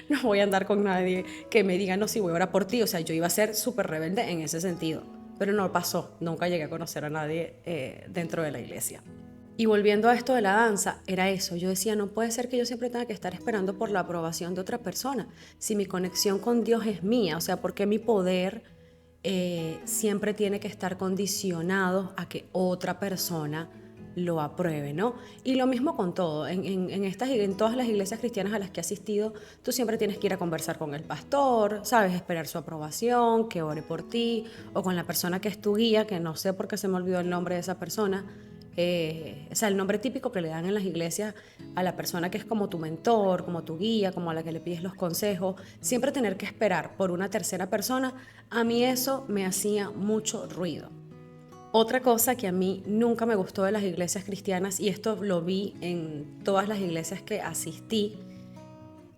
no voy a andar con nadie que me diga, no, sí, voy a orar por ti. O sea, yo iba a ser súper rebelde en ese sentido, pero no pasó, nunca llegué a conocer a nadie dentro de la iglesia. Y volviendo a esto de la danza, era eso, yo decía, no puede ser que yo siempre tenga que estar esperando por la aprobación de otra persona, si mi conexión con Dios es mía, o sea, porque mi poder siempre tiene que estar condicionado a que otra persona lo apruebe, ¿no? Y lo mismo con todo, en todas las iglesias cristianas a las que he asistido, tú siempre tienes que ir a conversar con el pastor, ¿sabes? Esperar su aprobación, que ore por ti, o con la persona que es tu guía, que no sé por qué se me olvidó el nombre de esa persona, o sea, el nombre típico que le dan en las iglesias a la persona que es como tu mentor, como tu guía, como a la que le pides los consejos, siempre tener que esperar por una tercera persona, a mí eso me hacía mucho ruido. Otra cosa que a mí nunca me gustó de las iglesias cristianas, y esto lo vi en todas las iglesias que asistí,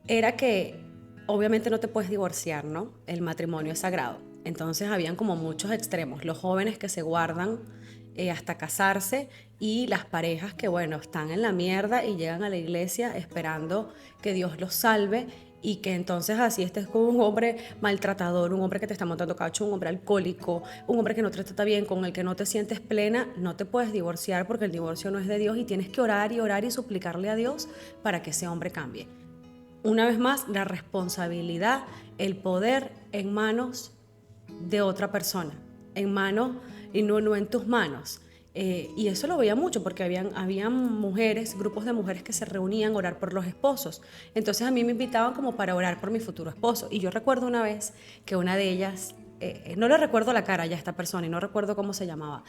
era que obviamente no te puedes divorciar, ¿no? El matrimonio es sagrado. Entonces habían como muchos extremos, los jóvenes que se guardan hasta casarse y las parejas que, bueno, están en la mierda y llegan a la iglesia esperando que Dios los salve y que entonces así estés con un hombre maltratador, un hombre que te está montando cacho, un hombre alcohólico, un hombre que no te trata bien, con el que no te sientes plena, no te puedes divorciar porque el divorcio no es de Dios y tienes que orar y suplicarle a Dios para que ese hombre cambie. Una vez más, la responsabilidad, el poder en manos de otra persona, en manos y no en tus manos. Y eso lo veía mucho porque habían mujeres, grupos de mujeres que se reunían a orar por los esposos. Entonces a mí me invitaban como para orar por mi futuro esposo. Y yo recuerdo una vez que una de ellas, no le recuerdo la cara ya a esta persona y no recuerdo cómo se llamaba,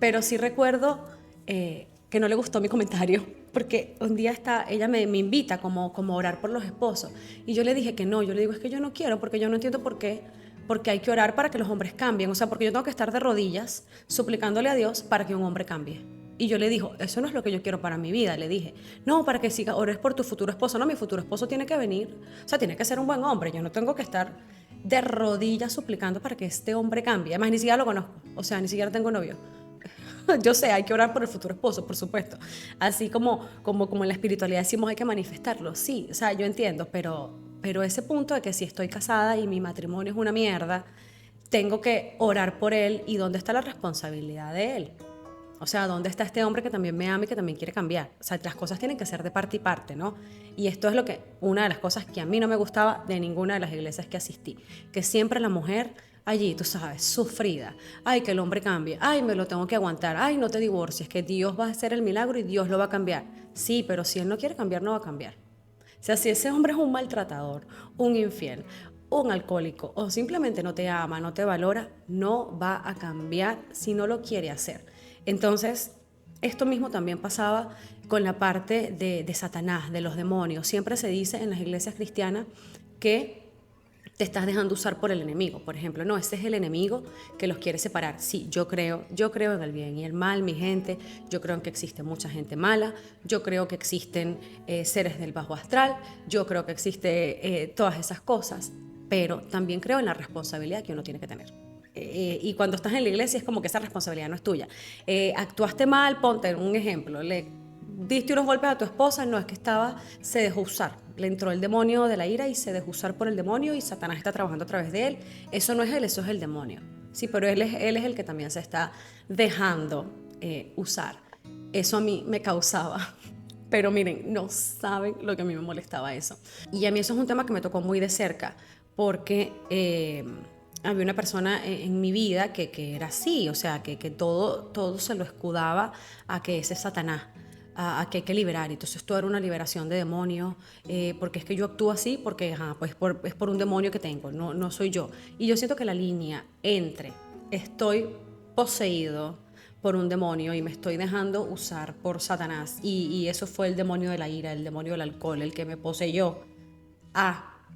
pero sí recuerdo que no le gustó mi comentario porque un día ella me invita como a orar por los esposos. Y yo le dije que no, yo le digo, es que yo no quiero porque yo no entiendo por qué. Porque hay que orar para que los hombres cambien. O sea, porque yo tengo que estar de rodillas suplicándole a Dios para que un hombre cambie. Y yo le digo, eso no es lo que yo quiero para mi vida. Le dije, no, para que siga, ores por tu futuro esposo. No, mi futuro esposo tiene que venir. O sea, tiene que ser un buen hombre. Yo no tengo que estar de rodillas suplicando para que este hombre cambie. Además, ni siquiera lo conozco. O sea, ni siquiera tengo novio. Yo sé, hay que orar por el futuro esposo, por supuesto. Así como en la espiritualidad decimos, hay que manifestarlo. Sí, o sea, yo entiendo, pero ese punto de que si estoy casada y mi matrimonio es una mierda, tengo que orar por él. ¿Y dónde está la responsabilidad de él? O sea, ¿dónde está este hombre que también me ama y que también quiere cambiar? O sea, las cosas tienen que ser de parte y parte, ¿no? Y esto es una de las cosas que a mí no me gustaba de ninguna de las iglesias que asistí, que siempre la mujer allí, tú sabes, sufrida, ay, que el hombre cambie, ay, me lo tengo que aguantar, ay, no te divorcies, que Dios va a hacer el milagro y Dios lo va a cambiar. Sí, pero si él no quiere cambiar, no va a cambiar. O sea, si ese hombre es un maltratador, un infiel, un alcohólico o simplemente no te ama, no te valora, no va a cambiar si no lo quiere hacer. Entonces, esto mismo también pasaba con la parte de Satanás, de los demonios. Siempre se dice en las iglesias cristianas que te estás dejando usar por el enemigo. Por ejemplo, no, ese es el enemigo que los quiere separar. Sí, yo creo en el bien y el mal, mi gente. Yo creo en que existe mucha gente mala. Yo creo que existen seres del bajo astral. Yo creo que existe todas esas cosas. Pero también creo en la responsabilidad que uno tiene que tener. Y cuando estás en la iglesia es como que esa responsabilidad no es tuya. Actuaste mal, ponte un ejemplo, diste unos golpes a tu esposa, no, es que se dejó usar. Le entró el demonio de la ira y se dejó usar por el demonio y Satanás está trabajando a través de él. Eso no es él, eso es el demonio. Sí, pero él es el que también se está dejando usar. Eso a mí me causaba. Pero miren, no saben lo que a mí me molestaba eso. Y a mí eso es un tema que me tocó muy de cerca, porque había una persona en mi vida que era así, o sea, que todo se lo escudaba a que ese es Satanás, a que hay que liberar. Entonces todo era una liberación de demonios, porque es que yo actúo así, porque pues es por un demonio que tengo, no soy yo. Y yo siento que la línea entre estoy poseído por un demonio y me estoy dejando usar por Satanás, y eso fue el demonio de la ira, el demonio del alcohol, el que me poseyó,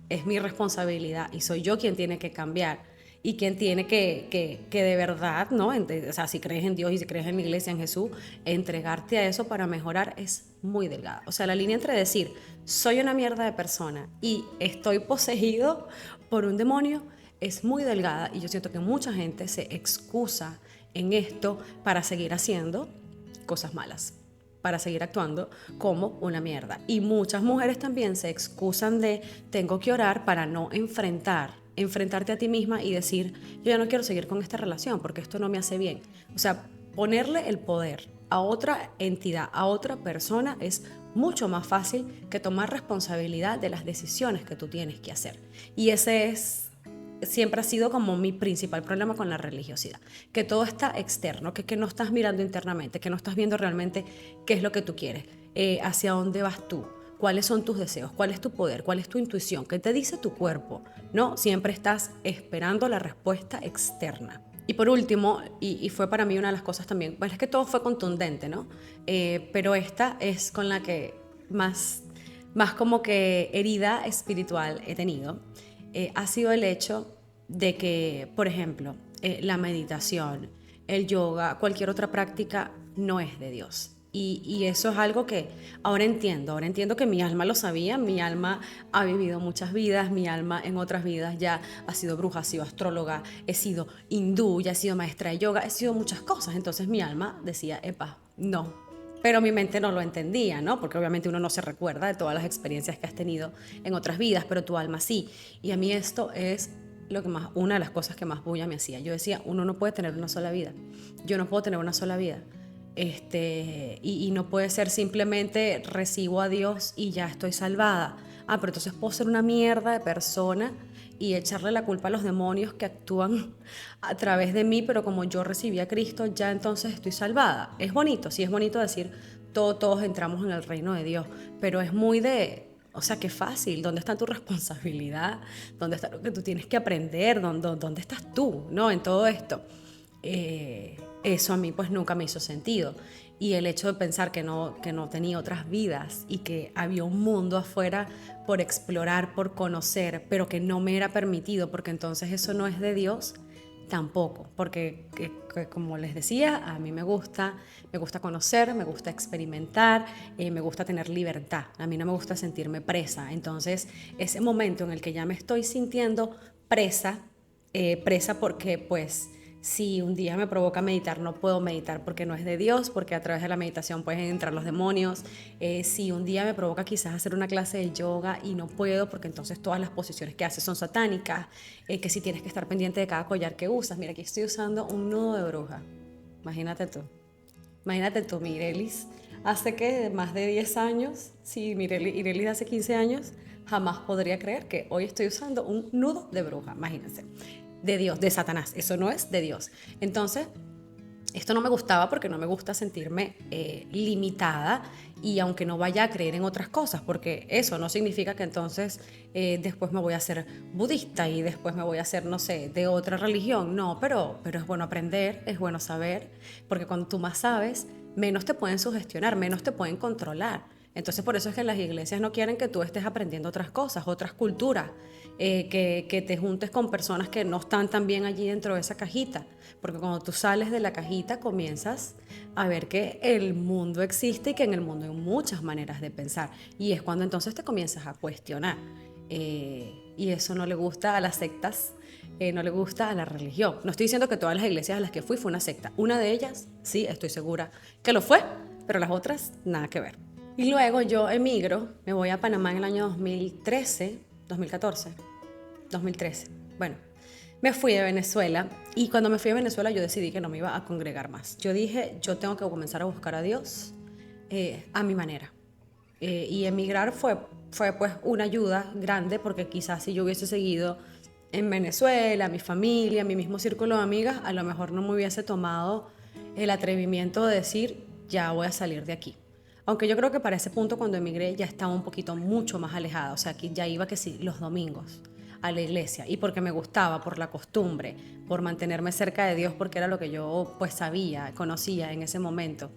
es mi responsabilidad y soy yo quien tiene que cambiar y quien tiene que de verdad, ¿no? O sea, si crees en Dios y si crees en la iglesia, en Jesús, entregarte a eso para mejorar es muy delgada. O sea, la línea entre decir, soy una mierda de persona y estoy poseído por un demonio es muy delgada, y yo siento que mucha gente se excusa en esto para seguir haciendo cosas malas, para seguir actuando como una mierda. Y muchas mujeres también se excusan de tengo que orar para no enfrentarte a ti misma y decir, yo ya no quiero seguir con esta relación porque esto no me hace bien. O sea, ponerle el poder a otra entidad, a otra persona, es mucho más fácil que tomar responsabilidad de las decisiones que tú tienes que hacer. Y siempre ha sido como mi principal problema con la religiosidad, que todo está externo, que no estás mirando internamente, que no estás viendo realmente qué es lo que tú quieres, hacia dónde vas tú, cuáles son tus deseos, cuál es tu poder, cuál es tu intuición, qué te dice tu cuerpo. No, siempre estás esperando la respuesta externa. Y por último, y fue para mí una de las cosas también, bueno, es que todo fue contundente, ¿no? Pero esta es con la que más como que herida espiritual he tenido, ha sido el hecho de que, por ejemplo, la meditación, el yoga, cualquier otra práctica no es de Dios. Y eso es algo que ahora entiendo que mi alma lo sabía, mi alma ha vivido muchas vidas, mi alma en otras vidas ya ha sido bruja, ha sido astróloga, he sido hindú, ya he sido maestra de yoga, he sido muchas cosas. Entonces mi alma decía, epa, no. Pero mi mente no lo entendía, ¿no? Porque obviamente uno no se recuerda de todas las experiencias que has tenido en otras vidas, pero tu alma sí. Y a mí esto es una de las cosas que más bulla me hacía. Yo decía, uno no puede tener una sola vida. Yo no puedo tener una sola vida. Y no puede ser simplemente recibo a Dios y ya estoy salvada. Pero entonces puedo ser una mierda de persona y echarle la culpa a los demonios que actúan a través de mí, pero como yo recibí a Cristo, ya entonces estoy salvada. Es bonito, sí es bonito decir, todos entramos en el reino de Dios, pero es muy o sea, qué fácil. ¿Dónde está tu responsabilidad? ¿Dónde está lo que tú tienes que aprender? ¿Dónde estás tú, no? En todo esto. Eso a mí pues nunca me hizo sentido. Y el hecho de pensar que no tenía otras vidas y que había un mundo afuera por explorar, por conocer, pero que no me era permitido, porque entonces eso no es de Dios, tampoco. Porque como les decía, a mí me gusta conocer, me gusta experimentar, me gusta tener libertad. A mí no me gusta sentirme presa. Entonces ese momento en el que ya me estoy sintiendo presa porque pues si un día me provoca meditar, no puedo meditar porque no es de Dios, porque a través de la meditación pueden entrar los demonios. Si un día me provoca quizás hacer una clase de yoga y no puedo porque entonces todas las posiciones que haces son satánicas, que si tienes que estar pendiente de cada collar que usas. Mira, aquí estoy usando un nudo de bruja. Imagínate tú, Mirelis. Hace que más de 10 años, sí, Mirelis de hace 15 años, jamás podría creer que hoy estoy usando un nudo de bruja, imagínense. De Dios, de Satanás, eso no es de Dios. Entonces, esto no me gustaba porque no me gusta sentirme limitada, y aunque no vaya a creer en otras cosas, porque eso no significa que entonces después me voy a hacer budista y después me voy a hacer, no sé, de otra religión. No, pero es bueno aprender, es bueno saber, porque cuando tú más sabes, menos te pueden sugestionar, menos te pueden controlar. Entonces por eso es que las iglesias no quieren que tú estés aprendiendo otras cosas, otras culturas, que te juntes con personas que no están tan bien allí dentro de esa cajita, porque cuando tú sales de la cajita comienzas a ver que el mundo existe y que en el mundo hay muchas maneras de pensar, y es cuando entonces te comienzas a cuestionar, y eso no le gusta a las sectas, no le gusta a la religión. No estoy diciendo que todas las iglesias a las que fui fue una secta, una de ellas sí estoy segura que lo fue, pero las otras nada que ver. Y luego yo emigro, me voy a Panamá en el año 2013, bueno, me fui de Venezuela y cuando me fui de Venezuela yo decidí que no me iba a congregar más. Yo dije, yo tengo que comenzar a buscar a Dios a mi manera. Y emigrar fue pues una ayuda grande porque quizás si yo hubiese seguido en Venezuela, mi familia, mi mismo círculo de amigas, a lo mejor no me hubiese tomado el atrevimiento de decir, ya voy a salir de aquí. Aunque yo creo que para ese punto cuando emigré ya estaba un poquito mucho más alejada, o sea, que ya iba que sí, los domingos a la iglesia y porque me gustaba, por la costumbre, por mantenerme cerca de Dios, porque era lo que yo pues sabía, conocía en ese momento.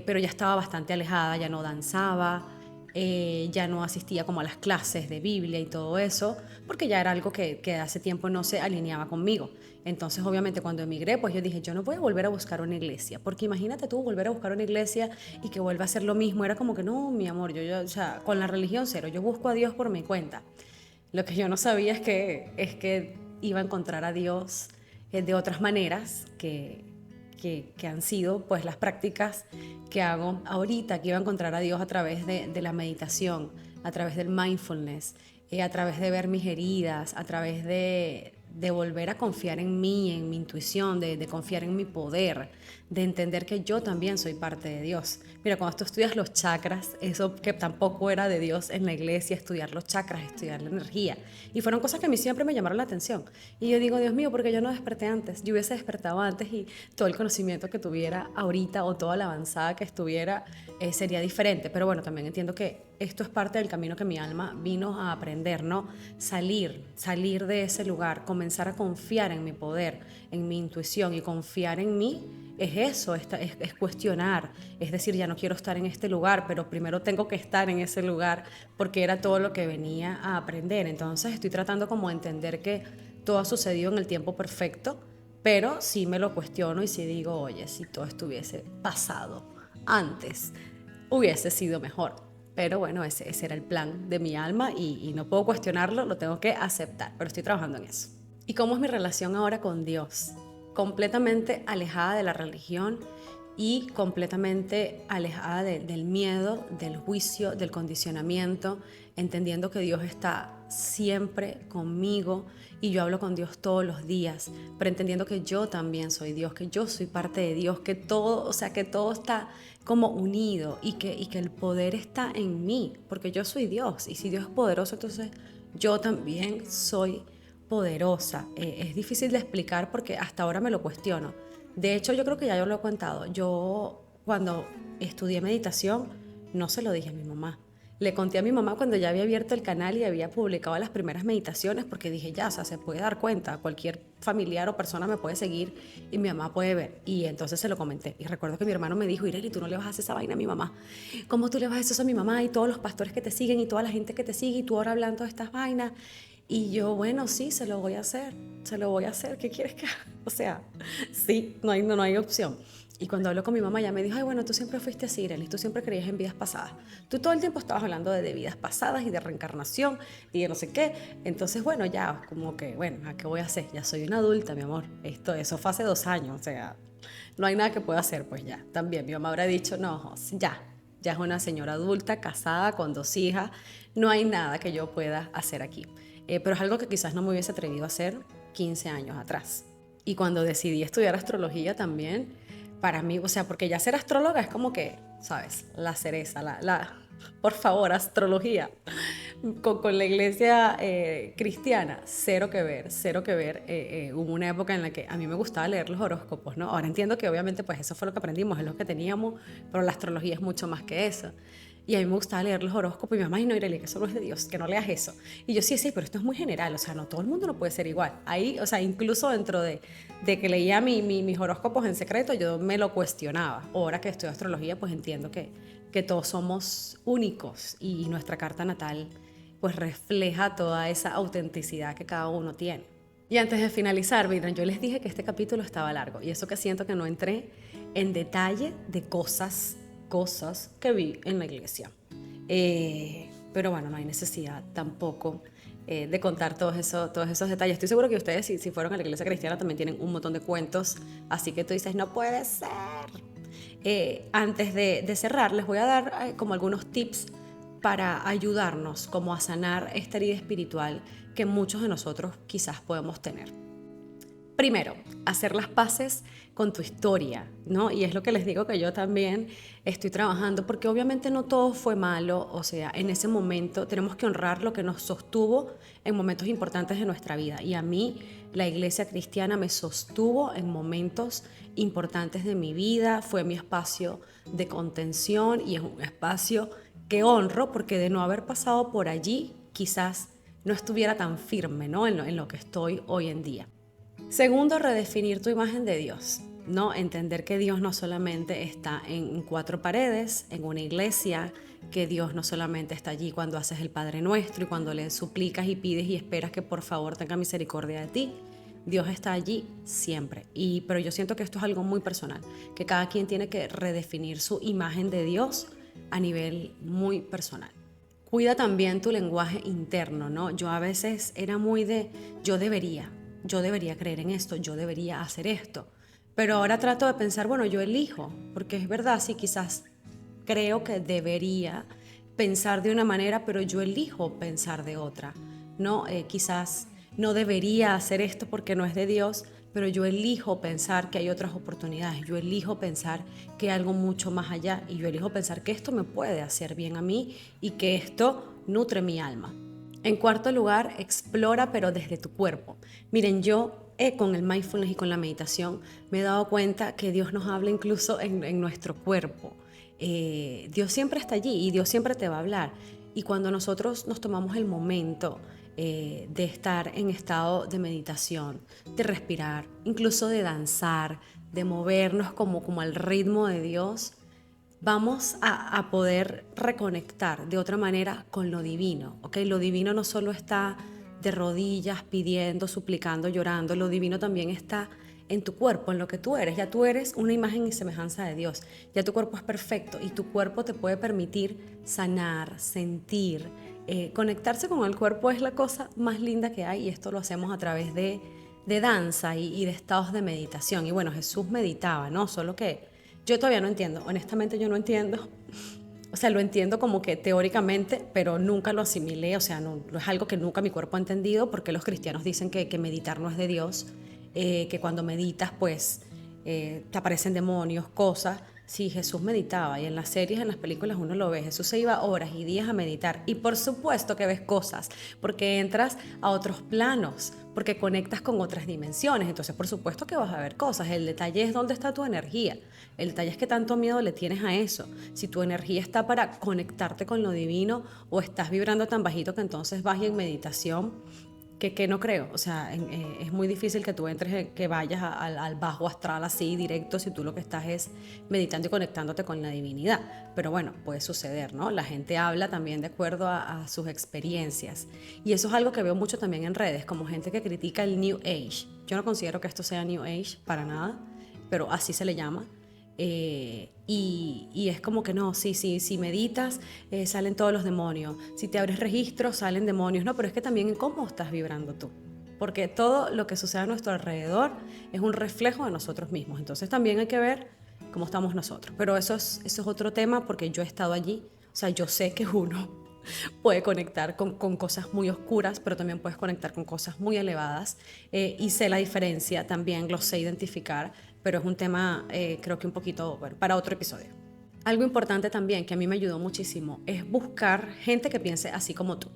Pero ya estaba bastante alejada, ya no danzaba, ya no asistía como a las clases de Biblia y todo eso, porque ya era algo que hace tiempo no se alineaba conmigo. Entonces, obviamente, cuando emigré, pues yo dije, yo no voy a volver a buscar una iglesia, porque imagínate tú volver a buscar una iglesia y que vuelva a ser lo mismo. Era como que, no, mi amor, o sea, con la religión cero, yo busco a Dios por mi cuenta. Lo que yo no sabía es que iba a encontrar a Dios de otras maneras que han sido pues las prácticas que hago ahorita, que iba a encontrar a Dios a través de la meditación, a través del mindfulness, a través de ver mis heridas, a través de volver a confiar en mí, en mi intuición, de confiar en mi poder, de entender que yo también soy parte de Dios. Mira, cuando tú estudias los chakras, eso que tampoco era de Dios en la iglesia, estudiar los chakras, estudiar la energía, y fueron cosas que a mí siempre me llamaron la atención. Y yo digo, Dios mío, ¿por qué yo no desperté antes? Yo hubiese despertado antes y todo el conocimiento que tuviera ahorita o toda la avanzada que estuviera sería diferente. Pero bueno, también entiendo que esto es parte del camino que mi alma vino a aprender, ¿no? Salir de ese lugar, comenzar a confiar en mi poder, en mi intuición, y confiar en mí es eso, es cuestionar, es decir, ya no quiero estar en este lugar, pero primero tengo que estar en ese lugar porque era todo lo que venía a aprender. Entonces estoy tratando como de entender que todo ha sucedido en el tiempo perfecto, pero sí me lo cuestiono y sí digo, oye, si todo estuviese pasado antes, hubiese sido mejor. Pero bueno, ese era el plan de mi alma y no puedo cuestionarlo, lo tengo que aceptar, pero estoy trabajando en eso. ¿Y cómo es mi relación ahora con Dios? Completamente alejada de la religión y completamente alejada del miedo, del juicio, del condicionamiento, entendiendo que Dios está siempre conmigo y yo hablo con Dios todos los días, pero entendiendo que yo también soy Dios, que yo soy parte de Dios, que todo, o sea, que todo está como unido y que el poder está en mí, porque yo soy Dios y si Dios es poderoso, entonces yo también soy poderosa. Es difícil de explicar porque hasta ahora me lo cuestiono. De hecho, yo creo que ya yo lo he contado. Yo cuando estudié meditación no se lo dije a mi mamá. Le conté a mi mamá cuando ya había abierto el canal y había publicado las primeras meditaciones porque dije, ya, o sea, se puede dar cuenta, cualquier familiar o persona me puede seguir y mi mamá puede ver. Y entonces se lo comenté. Y recuerdo que mi hermano me dijo, Ireli, tú no le vas a hacer esa vaina a mi mamá. ¿Cómo tú le vas a hacer eso a mi mamá y todos los pastores que te siguen y toda la gente que te sigue y tú ahora hablando de estas vainas? Y yo, bueno, sí, se lo voy a hacer, ¿qué quieres que haga? O sea, sí, no hay opción. Y cuando hablo con mi mamá, ella me dijo, ay, bueno, tú siempre fuiste así, Ireli, tú siempre creías en vidas pasadas. Tú todo el tiempo estabas hablando de vidas pasadas y de reencarnación y de no sé qué. Entonces, bueno, ya, como que, bueno, ¿a qué voy a hacer? Ya soy una adulta, mi amor. Eso fue hace 2 años, o sea, no hay nada que pueda hacer, pues ya. También mi mamá habrá dicho, no, ya es una señora adulta, casada, con 2 hijas, no hay nada que yo pueda hacer aquí. Pero es algo que quizás no me hubiese atrevido a hacer 15 años atrás. Y cuando decidí estudiar astrología también, para mí, o sea, porque ya ser astróloga es como que, ¿sabes? La cereza, por favor, astrología. Con la iglesia cristiana, cero que ver, cero que ver. Hubo una época en la que a mí me gustaba leer los horóscopos, ¿no? Ahora entiendo que obviamente pues eso fue lo que aprendimos, es lo que teníamos, pero la astrología es mucho más que eso. Y a mí me gustaba leer los horóscopos y mi mamá, ay no, Irene, que eso no es de Dios, que no leas eso. Y yo sí, pero esto es muy general, o sea, no todo el mundo no puede ser igual. Ahí, o sea, incluso dentro de que leía mis horóscopos en secreto, yo me lo cuestionaba. Ahora que estudio astrología, pues entiendo que todos somos únicos y nuestra carta natal pues refleja toda esa autenticidad que cada uno tiene. Y antes de finalizar, miren, yo les dije que este capítulo estaba largo y eso que siento que no entré en detalle de cosas que vi en la iglesia. Pero bueno, no hay necesidad tampoco de contar todos esos detalles. Estoy seguro que ustedes, si fueron a la iglesia cristiana, también tienen un montón de cuentos, así que tú dices, no puede ser. Antes de cerrar, les voy a dar como algunos tips para ayudarnos como a sanar esta herida espiritual que muchos de nosotros quizás podemos tener. Primero, hacer las paces con tu historia, ¿no? Y es lo que les digo que yo también estoy trabajando, porque obviamente no todo fue malo, o sea, en ese momento tenemos que honrar lo que nos sostuvo en momentos importantes de nuestra vida. Y a mí, la iglesia cristiana me sostuvo en momentos importantes de mi vida, fue mi espacio de contención y es un espacio que honro, porque de no haber pasado por allí, quizás no estuviera tan firme, ¿no? en lo que estoy hoy en día. Segundo, redefinir tu imagen de Dios, ¿no? Entender que Dios no solamente está en cuatro paredes, en una iglesia, que Dios no solamente está allí cuando haces el Padre Nuestro y cuando le suplicas y pides y esperas que por favor tenga misericordia de ti. Dios está allí siempre. Pero yo siento que esto es algo muy personal, que cada quien tiene que redefinir su imagen de Dios a nivel muy personal. Cuida también tu lenguaje interno, ¿no? Yo a veces era muy de yo debería creer en esto, yo debería hacer esto. Pero ahora trato de pensar, bueno, yo elijo, porque es verdad, sí, quizás creo que debería pensar de una manera, pero yo elijo pensar de otra, ¿no? Quizás no debería hacer esto porque no es de Dios, pero yo elijo pensar que hay otras oportunidades, yo elijo pensar que hay algo mucho más allá y yo elijo pensar que esto me puede hacer bien a mí y que esto nutre mi alma. En cuarto lugar, explora pero desde tu cuerpo. Miren, yo con el mindfulness y con la meditación me he dado cuenta que Dios nos habla incluso en nuestro cuerpo. Dios siempre está allí y Dios siempre te va a hablar. Y cuando nosotros nos tomamos el momento de estar en estado de meditación, de respirar, incluso de danzar, de movernos como al ritmo de Dios, vamos a poder reconectar de otra manera con lo divino, ¿ok? Lo divino no solo está de rodillas, pidiendo, suplicando, llorando, lo divino también está en tu cuerpo, en lo que tú eres. Ya tú eres una imagen y semejanza de Dios, ya tu cuerpo es perfecto y tu cuerpo te puede permitir sanar, sentir, conectarse con el cuerpo es la cosa más linda que hay y esto lo hacemos a través de danza y de estados de meditación. Y bueno, Jesús meditaba, ¿no? Solo que yo todavía no entiendo, honestamente yo no entiendo. O sea, lo entiendo como que teóricamente, pero nunca lo asimilé, o sea, no es algo que nunca mi cuerpo ha entendido, porque los cristianos dicen que meditar no es de Dios, que cuando meditas, pues, te aparecen demonios, cosas. Sí, Jesús meditaba y en las series, en las películas uno lo ve, Jesús se iba horas y días a meditar y por supuesto que ves cosas, porque entras a otros planos, porque conectas con otras dimensiones, entonces por supuesto que vas a ver cosas, el detalle es dónde está tu energía, el detalle es que tanto miedo le tienes a eso, si tu energía está para conectarte con lo divino o estás vibrando tan bajito que entonces vas y en meditación que no creo, o sea, es muy difícil que tú entres, que vayas al bajo astral así directo si tú lo que estás es meditando y conectándote con la divinidad, pero bueno, puede suceder, ¿no? La gente habla también de acuerdo a sus experiencias y eso es algo que veo mucho también en redes, como gente que critica el New Age. Yo no considero que esto sea New Age para nada, pero así se le llama. Y es como que no, sí, si meditas salen todos los demonios, si te abres registros salen demonios, no, pero es que también en cómo estás vibrando tú, porque todo lo que sucede a nuestro alrededor es un reflejo de nosotros mismos, entonces también hay que ver cómo estamos nosotros, pero eso es otro tema porque yo he estado allí, o sea, yo sé que uno puede conectar con cosas muy oscuras, pero también puedes conectar con cosas muy elevadas y sé la diferencia, también lo sé identificar, pero es un tema creo que un poquito bueno, para otro episodio. Algo importante también que a mí me ayudó muchísimo es buscar gente que piense así como tú,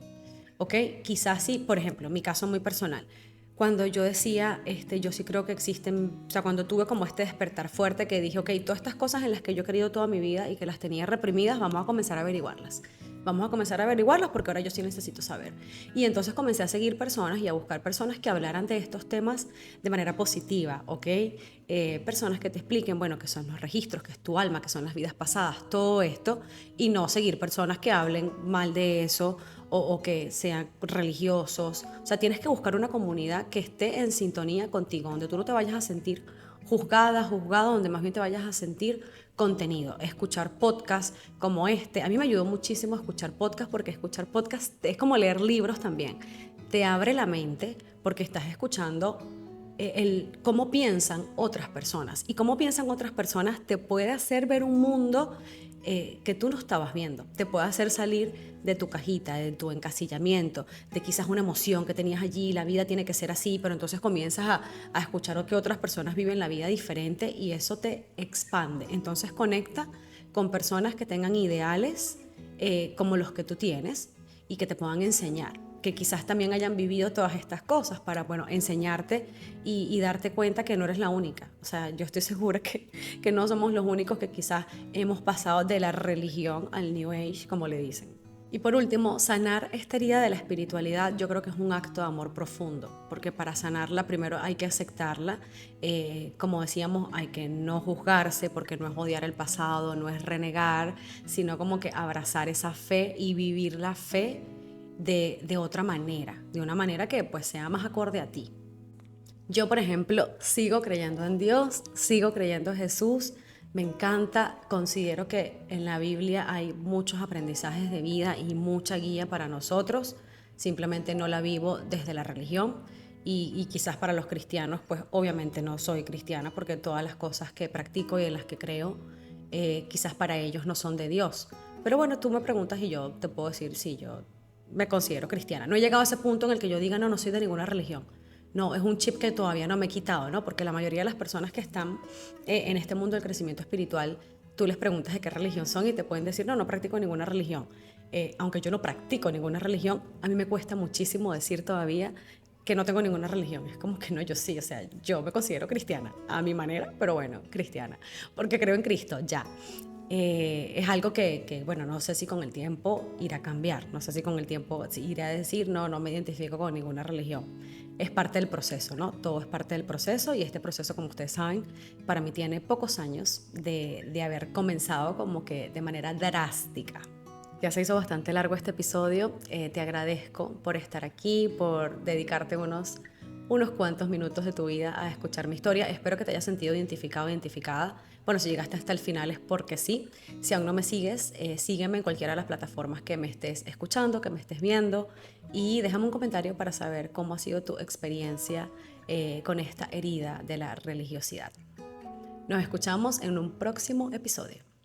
¿ok? Quizás sí, por ejemplo, mi caso muy personal, cuando yo decía, yo sí creo que existen, o sea, cuando tuve como este despertar fuerte que dije, ok, todas estas cosas en las que yo he querido toda mi vida y que las tenía reprimidas, vamos a comenzar a averiguarlas. Vamos a comenzar a averiguarlas porque ahora yo sí necesito saber. Y entonces comencé a seguir personas y a buscar personas que hablaran de estos temas de manera positiva, ¿ok? Personas que te expliquen, bueno, qué son los registros, qué es tu alma, qué son las vidas pasadas, todo esto, y no seguir personas que hablen mal de eso o que sean religiosos. O sea, tienes que buscar una comunidad que esté en sintonía contigo, donde tú no te vayas a sentir juzgado, donde más bien te vayas a sentir contenido, escuchar podcasts como este. A mí me ayudó muchísimo escuchar podcasts porque escuchar podcasts es como leer libros también. Te abre la mente porque estás escuchando el cómo piensan otras personas. Y cómo piensan otras personas te puede hacer ver un mundo que tú no estabas viendo. Te puede hacer salir de tu cajita, de tu encasillamiento, de quizás una emoción que tenías allí, la vida tiene que ser así, pero entonces comienzas a escuchar que otras personas viven la vida diferente y eso te expande. Entonces conecta con personas que tengan ideales como los que tú tienes y que te puedan enseñar, que quizás también hayan vivido todas estas cosas para, bueno, enseñarte y darte cuenta que no eres la única. O sea, yo estoy segura que no somos los únicos que quizás hemos pasado de la religión al New Age, como le dicen. Y por último, sanar esta herida de la espiritualidad yo creo que es un acto de amor profundo, porque para sanarla primero hay que aceptarla, como decíamos, hay que no juzgarse porque no es odiar el pasado, no es renegar, sino como que abrazar esa fe y vivir la fe de otra manera, de una manera que pues sea más acorde a ti. Yo, por ejemplo, sigo creyendo en Dios, sigo creyendo en Jesús, me encanta, considero que en la Biblia hay muchos aprendizajes de vida y mucha guía para nosotros, simplemente no la vivo desde la religión y quizás para los cristianos, pues obviamente no soy cristiana porque todas las cosas que practico y en las que creo, quizás para ellos no son de Dios. Pero bueno, tú me preguntas y yo te puedo decir, sí, yo me considero cristiana. No he llegado a ese punto en el que yo diga, no, no soy de ninguna religión. No, es un chip que todavía no me he quitado, ¿no? Porque la mayoría de las personas que están en este mundo del crecimiento espiritual, tú les preguntas de qué religión son y te pueden decir, no, no practico ninguna religión. Aunque yo no practico ninguna religión, a mí me cuesta muchísimo decir todavía que no tengo ninguna religión. Es como que no, yo sí, o sea, yo me considero cristiana, a mi manera, pero bueno, cristiana, porque creo en Cristo, ya. Es algo que, bueno, no sé si con el tiempo irá a cambiar, no sé si con el tiempo iré a decir, no, no me identifico con ninguna religión. Es parte del proceso, ¿no? Todo es parte del proceso y este proceso, como ustedes saben, para mí tiene pocos años de haber comenzado como que de manera drástica. Ya se hizo bastante largo este episodio, te agradezco por estar aquí, por dedicarte unos cuantos minutos de tu vida a escuchar mi historia. Espero que te hayas sentido identificado o identificada. Bueno, si llegaste hasta el final es porque sí. Si aún no me sigues, sígueme en cualquiera de las plataformas que me estés escuchando, que me estés viendo y déjame un comentario para saber cómo ha sido tu experiencia con esta herida de la religiosidad. Nos escuchamos en un próximo episodio.